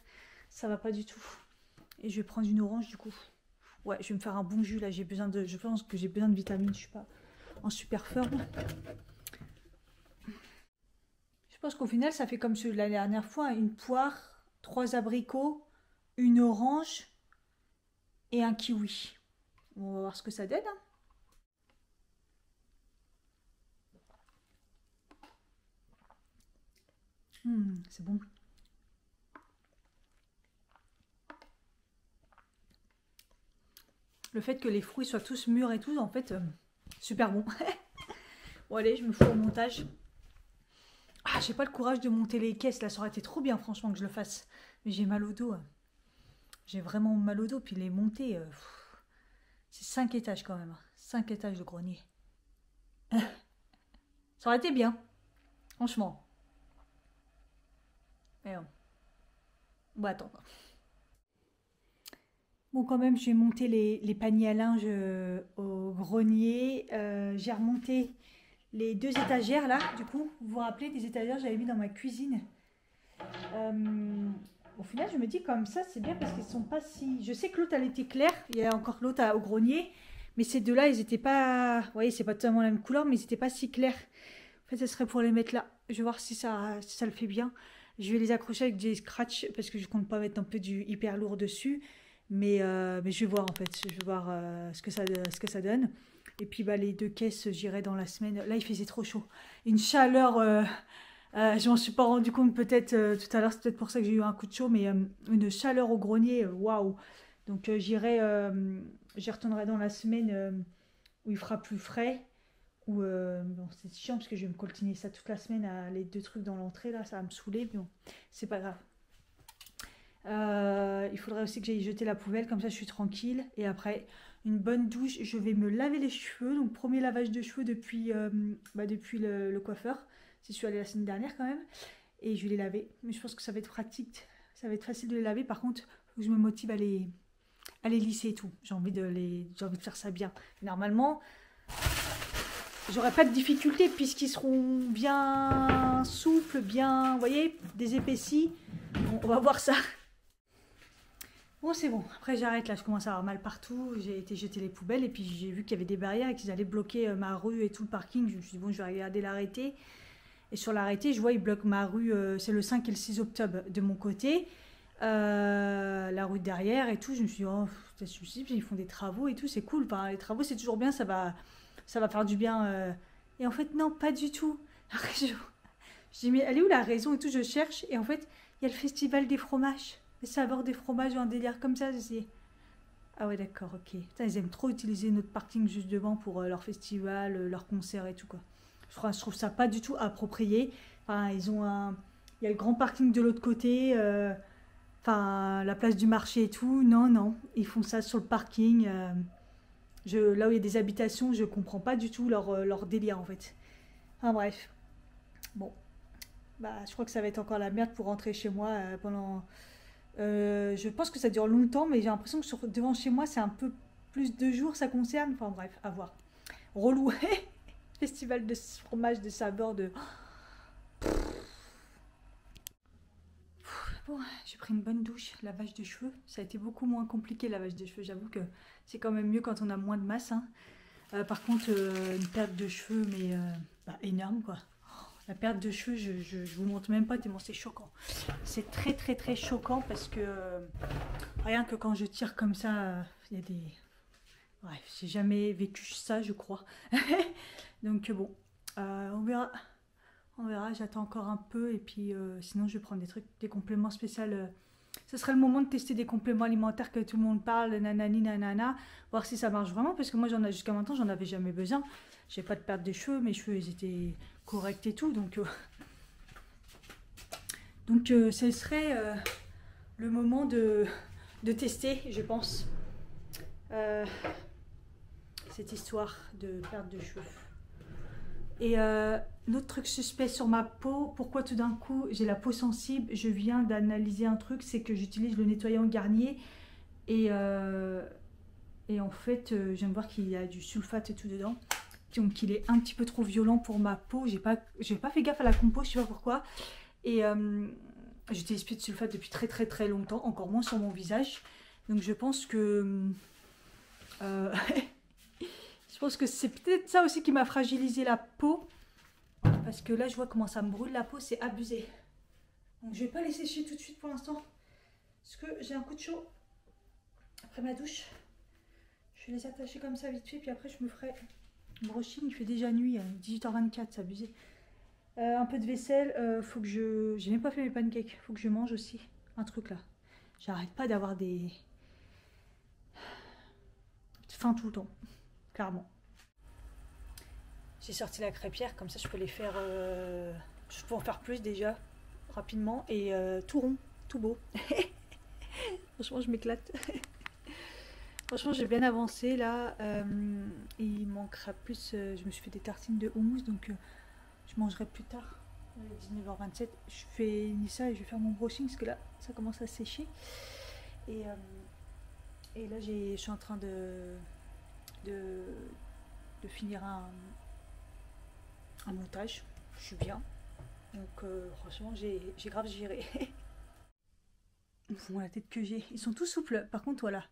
Ça va pas du tout. Et je vais prendre une orange, du coup. Ouais, je vais me faire un bon jus, là. Je pense que j'ai besoin de vitamines. Je suis pas en super forme. Je pense qu'au final, ça fait comme celui de la dernière fois. Une poire, 3 abricots, une orange et un kiwi. On va voir ce que ça donne. C'est bon. Le fait que les fruits soient tous mûrs et tout, en fait, super bon. Bon allez, je me fous au montage. Ah, j'ai pas le courage de monter les caisses, là, ça aurait été trop bien, franchement, que je le fasse. Mais j'ai mal au dos. J'ai vraiment mal au dos, puis les monter... c'est 5 étages quand même. 5 étages de grenier. Ça aurait été bien. Franchement. Mais bon. Bon, attends. Bon, quand même, j'ai monté les paniers à linge au grenier. J'ai remonté les 2 étagères là. Du coup, vous vous rappelez des étagères que j'avais mis dans ma cuisine. Au final, je me dis comme ça, c'est bien parce qu'ils sont pas si... Je sais que l'autre, elle était claire. Il y a encore l'autre au grenier. Mais ces deux-là, ils étaient pas... Vous voyez, c'est pas totalement la même couleur, mais ils étaient pas si clairs. En fait, ça serait pour les mettre là. Je vais voir si ça le fait bien. Je vais les accrocher avec des scratch parce que je compte pas mettre un peu du hyper lourd dessus. Mais je vais voir en fait. Je vais voir ce que ça donne. Et puis bah, les 2 caisses, j'irai dans la semaine. Là, il faisait trop chaud. Une chaleur... je m'en suis pas rendu compte peut-être tout à l'heure, c'est peut-être pour ça que j'ai eu un coup de chaud, mais une chaleur au grenier, waouh. Donc j'y retournerai dans la semaine où il fera plus frais. Ou bon, c'est chiant parce que je vais me coltiner ça toute la semaine, les 2 trucs dans l'entrée là, ça va me saouler, mais bon, c'est pas grave. Il faudrait aussi que j'aille jeter la poubelle, comme ça je suis tranquille. Et après, une bonne douche, je vais me laver les cheveux. Donc premier lavage de cheveux depuis le coiffeur. Si je suis allée la semaine dernière quand même. et je vais les laver. Mais je pense que ça va être pratique, ça va être facile de les laver. Par contre, faut que je me motive à les lisser et tout. J'ai envie de faire ça bien. Normalement, j'aurai pas de difficulté puisqu'ils seront bien souples, bien, vous voyez, désépaissis. Bon, on va voir ça. Bon, c'est bon. Après, j'arrête là. Je commence à avoir mal partout. J'ai été jeter les poubelles et puis j'ai vu qu'il y avait des barrières et qu'ils allaient bloquer ma rue et tout le parking. Je me suis dit, bon, je vais regarder l'arrêté. Et sur l'arrêté, je vois, ils bloquent ma rue. C'est le 5 et le 6 octobre de mon côté. La rue derrière et tout. Je me suis dit, oh, c'est possible. Ils font des travaux et tout. C'est cool. Enfin, les travaux, c'est toujours bien. Ça va faire du bien. Et en fait, non, pas du tout. Après, je dis, mais elle est où la raison et tout. Je cherche. Et en fait, il y a le festival des fromages. Les saveurs des fromages ou un délire comme ça. Je dis, ah ouais, d'accord, ok. Putain, ils aiment trop utiliser notre parking juste devant pour leur festival, leur concert et tout, quoi. Je trouve ça pas du tout approprié. Enfin, il y a le grand parking de l'autre côté. Enfin, la place du marché et tout. Non, non. Ils font ça sur le parking. Là où il y a des habitations, je comprends pas du tout leur délire, en fait. Enfin, bref. Bon. Bah, je crois que ça va être encore la merde pour rentrer chez moi pendant... je pense que ça dure longtemps, mais j'ai l'impression que devant chez moi, c'est un peu plus de jours, ça concerne. Enfin bref, à voir. Relou. Festival de fromage, de saveurs, de... Bon, j'ai pris une bonne douche, lavage de cheveux. Ça a été beaucoup moins compliqué, lavage de cheveux. J'avoue que c'est quand même mieux quand on a moins de masse. Hein. Par contre, une perte de cheveux, mais énorme, quoi. La perte de cheveux, je vous montre même pas tellement c'est choquant. C'est très très très choquant parce que rien que quand je tire comme ça, il y a des... Bref, j'ai jamais vécu ça, je crois. Donc bon, on verra. On verra, j'attends encore un peu et puis sinon je vais prendre des compléments spéciaux. Ce serait le moment de tester des compléments alimentaires que tout le monde parle, nanani nanana, voir si ça marche vraiment parce que moi jusqu'à maintenant j'en avais jamais besoin. J'ai pas de perte de cheveux, mes cheveux ils étaient corrects et tout, donc ce serait le moment de tester, je pense, cette histoire de perte de cheveux. Et l'autre truc suspect sur ma peau, pourquoi tout d'un coup j'ai la peau sensible, je viens d'analyser un truc, c'est que j'utilise le nettoyant Garnier et en fait je viens de voir qu'il y a du sulfate et tout dedans. Donc il est un petit peu trop violent pour ma peau, j'ai pas fait gaffe à la compo, je sais pas pourquoi. Et j'utilise plus de sulfate depuis très très très longtemps, encore moins sur mon visage. Donc je pense que... je pense que c'est peut-être ça aussi qui m'a fragilisé la peau. Parce que là je vois comment ça me brûle la peau, c'est abusé. Donc je vais pas les sécher tout de suite pour l'instant. Parce que j'ai un coup de chaud après ma douche. Je vais les attacher comme ça vite fait, puis après je me ferai... brushing, il fait déjà nuit, 18h24, c'est abusé. Un peu de vaisselle, faut que je... J'ai même pas fait mes pancakes, faut que je mange aussi. Un truc là. J'arrête pas d'avoir des... faim tout le temps, clairement. J'ai sorti la crêpière, comme ça je peux les faire... Je peux en faire plus déjà, rapidement, et tout rond, tout beau. Franchement, je m'éclate. Franchement, j'ai bien avancé là. Il manquera plus. Je me suis fait des tartines de houmous, donc je mangerai plus tard. 19h27. Je fais ça et je vais faire mon brushing parce que là, ça commence à sécher. Et là, je suis en train de finir un montage. Je suis bien. Donc, franchement, j'ai grave géré. Bon, la tête que j'ai. Ils sont tout souples. Par contre, voilà.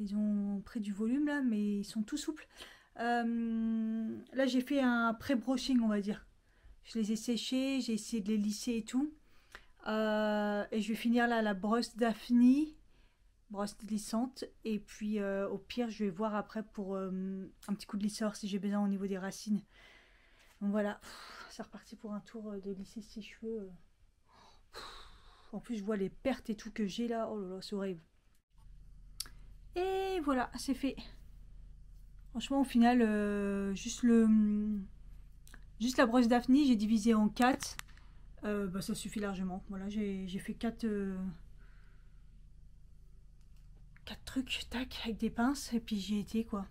Ils ont pris du volume là, mais ils sont tout souples. Là, j'ai fait un pré-brushing, on va dire. Je les ai séchés, j'ai essayé de les lisser et tout. Et je vais finir là la brosse Daphne, brosse lissante. Et puis, au pire, je vais voir après pour un petit coup de lisseur si j'ai besoin au niveau des racines. Donc voilà, c'est reparti pour un tour de lisser ces cheveux. En plus, je vois les pertes et tout que j'ai là. Oh là là, c'est horrible. Et voilà, c'est fait. Franchement, au final, juste la brosse Daphne, j'ai divisé en 4. Ça suffit largement. Voilà, j'ai fait 4 trucs, tac, avec des pinces. Et puis j'y ai été, quoi.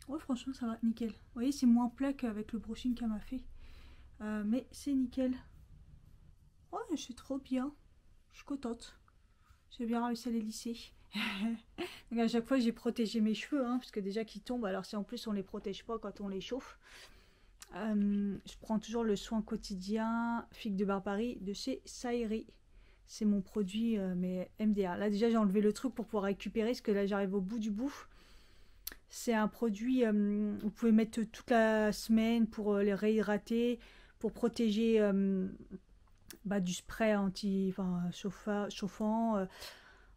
Ouais, franchement, ça va, nickel. Vous voyez, c'est moins plat qu'avec le brushing qu'elle m'a fait. Mais c'est nickel. Oh, c'est trop bien. Je suis contente. J'ai bien réussi à les lisser. Donc à chaque fois, j'ai protégé mes cheveux, hein, parce que déjà qu'ils tombent, alors si en plus on les protège pas quand on les chauffe. Je prends toujours le soin quotidien Figue de Barbarie de chez Saïri. C'est mon produit, mais MDA. Là déjà j'ai enlevé le truc pour pouvoir récupérer, parce que là j'arrive au bout du bout. C'est un produit, vous pouvez mettre toute la semaine pour les réhydrater, pour protéger du spray chauffant,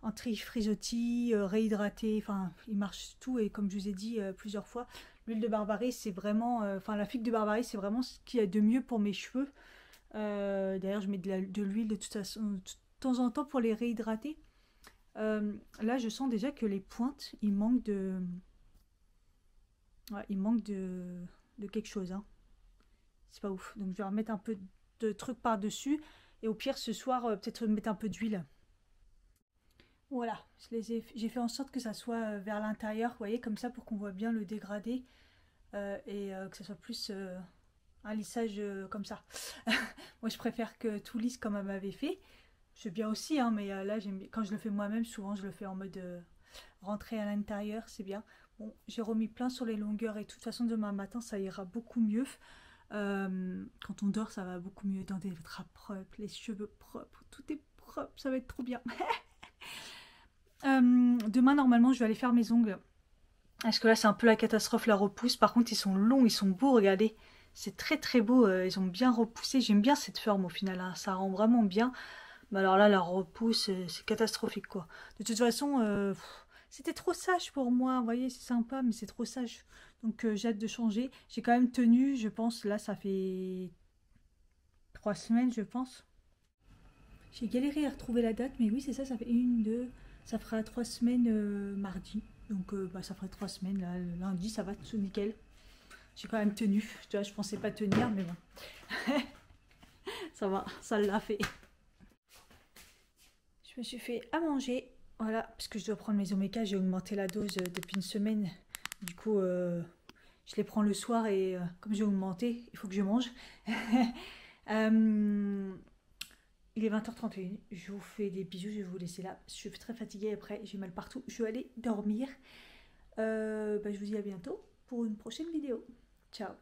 anti-frisottis, réhydraté, enfin il marche tout. Et comme je vous ai dit plusieurs fois, l'huile de barbarie c'est vraiment, la figue de barbarie c'est vraiment ce qu'il y a de mieux pour mes cheveux. D'ailleurs je mets de l'huile de toute façon de temps en temps pour les réhydrater. Là je sens déjà que les pointes il manque de... Ouais, il manque de quelque chose, hein. C'est pas ouf. Donc je vais remettre un peu de trucs par-dessus. Et au pire, ce soir, peut-être mettre un peu d'huile. Voilà, j'ai fait en sorte que ça soit vers l'intérieur, vous voyez, comme ça, pour qu'on voit bien le dégradé. Et que ça soit plus un lissage comme ça. Moi, je préfère que tout lisse comme elle m'avait fait. C'est bien aussi, hein, mais là, quand je le fais moi-même, souvent, je le fais en mode rentrer à l'intérieur, c'est bien. Bon, j'ai remis plein sur les longueurs et de toute façon, demain matin, ça ira beaucoup mieux. Quand on dort, ça va beaucoup mieux. Dans des draps propres, les cheveux propres, tout est propre, ça va être trop bien. Demain, normalement, je vais aller faire mes ongles. Parce que là, c'est un peu la catastrophe, la repousse. Par contre, ils sont longs, ils sont beaux, regardez. C'est très très beau, ils ont bien repoussé. J'aime bien cette forme au final, hein. Ça rend vraiment bien. Mais alors là, la repousse, c'est catastrophique, quoi. De toute façon, c'était trop sage pour moi. Vous voyez, c'est sympa, mais c'est trop sage. Donc j'ai hâte de changer. J'ai quand même tenu, je pense, là, ça fait 3 semaines, je pense. J'ai galéré à retrouver la date, mais oui, c'est ça, ça fait une, deux, ça fera 3 semaines mardi. Donc ça ferait 3 semaines, là, le lundi, ça va, tout nickel. J'ai quand même tenu. Tu vois, je pensais pas tenir, mais bon. Ça va, ça l'a fait. Je me suis fait à manger. Voilà, parce que je dois prendre mes oméga, j'ai augmenté la dose depuis une semaine. Du coup, je les prends le soir et comme j'ai augmenté, il faut que je mange. Il est 20h31, je vous fais des bisous, je vais vous laisser là. Je suis très fatiguée après, j'ai mal partout. Je vais aller dormir. Je vous dis à bientôt pour une prochaine vidéo. Ciao.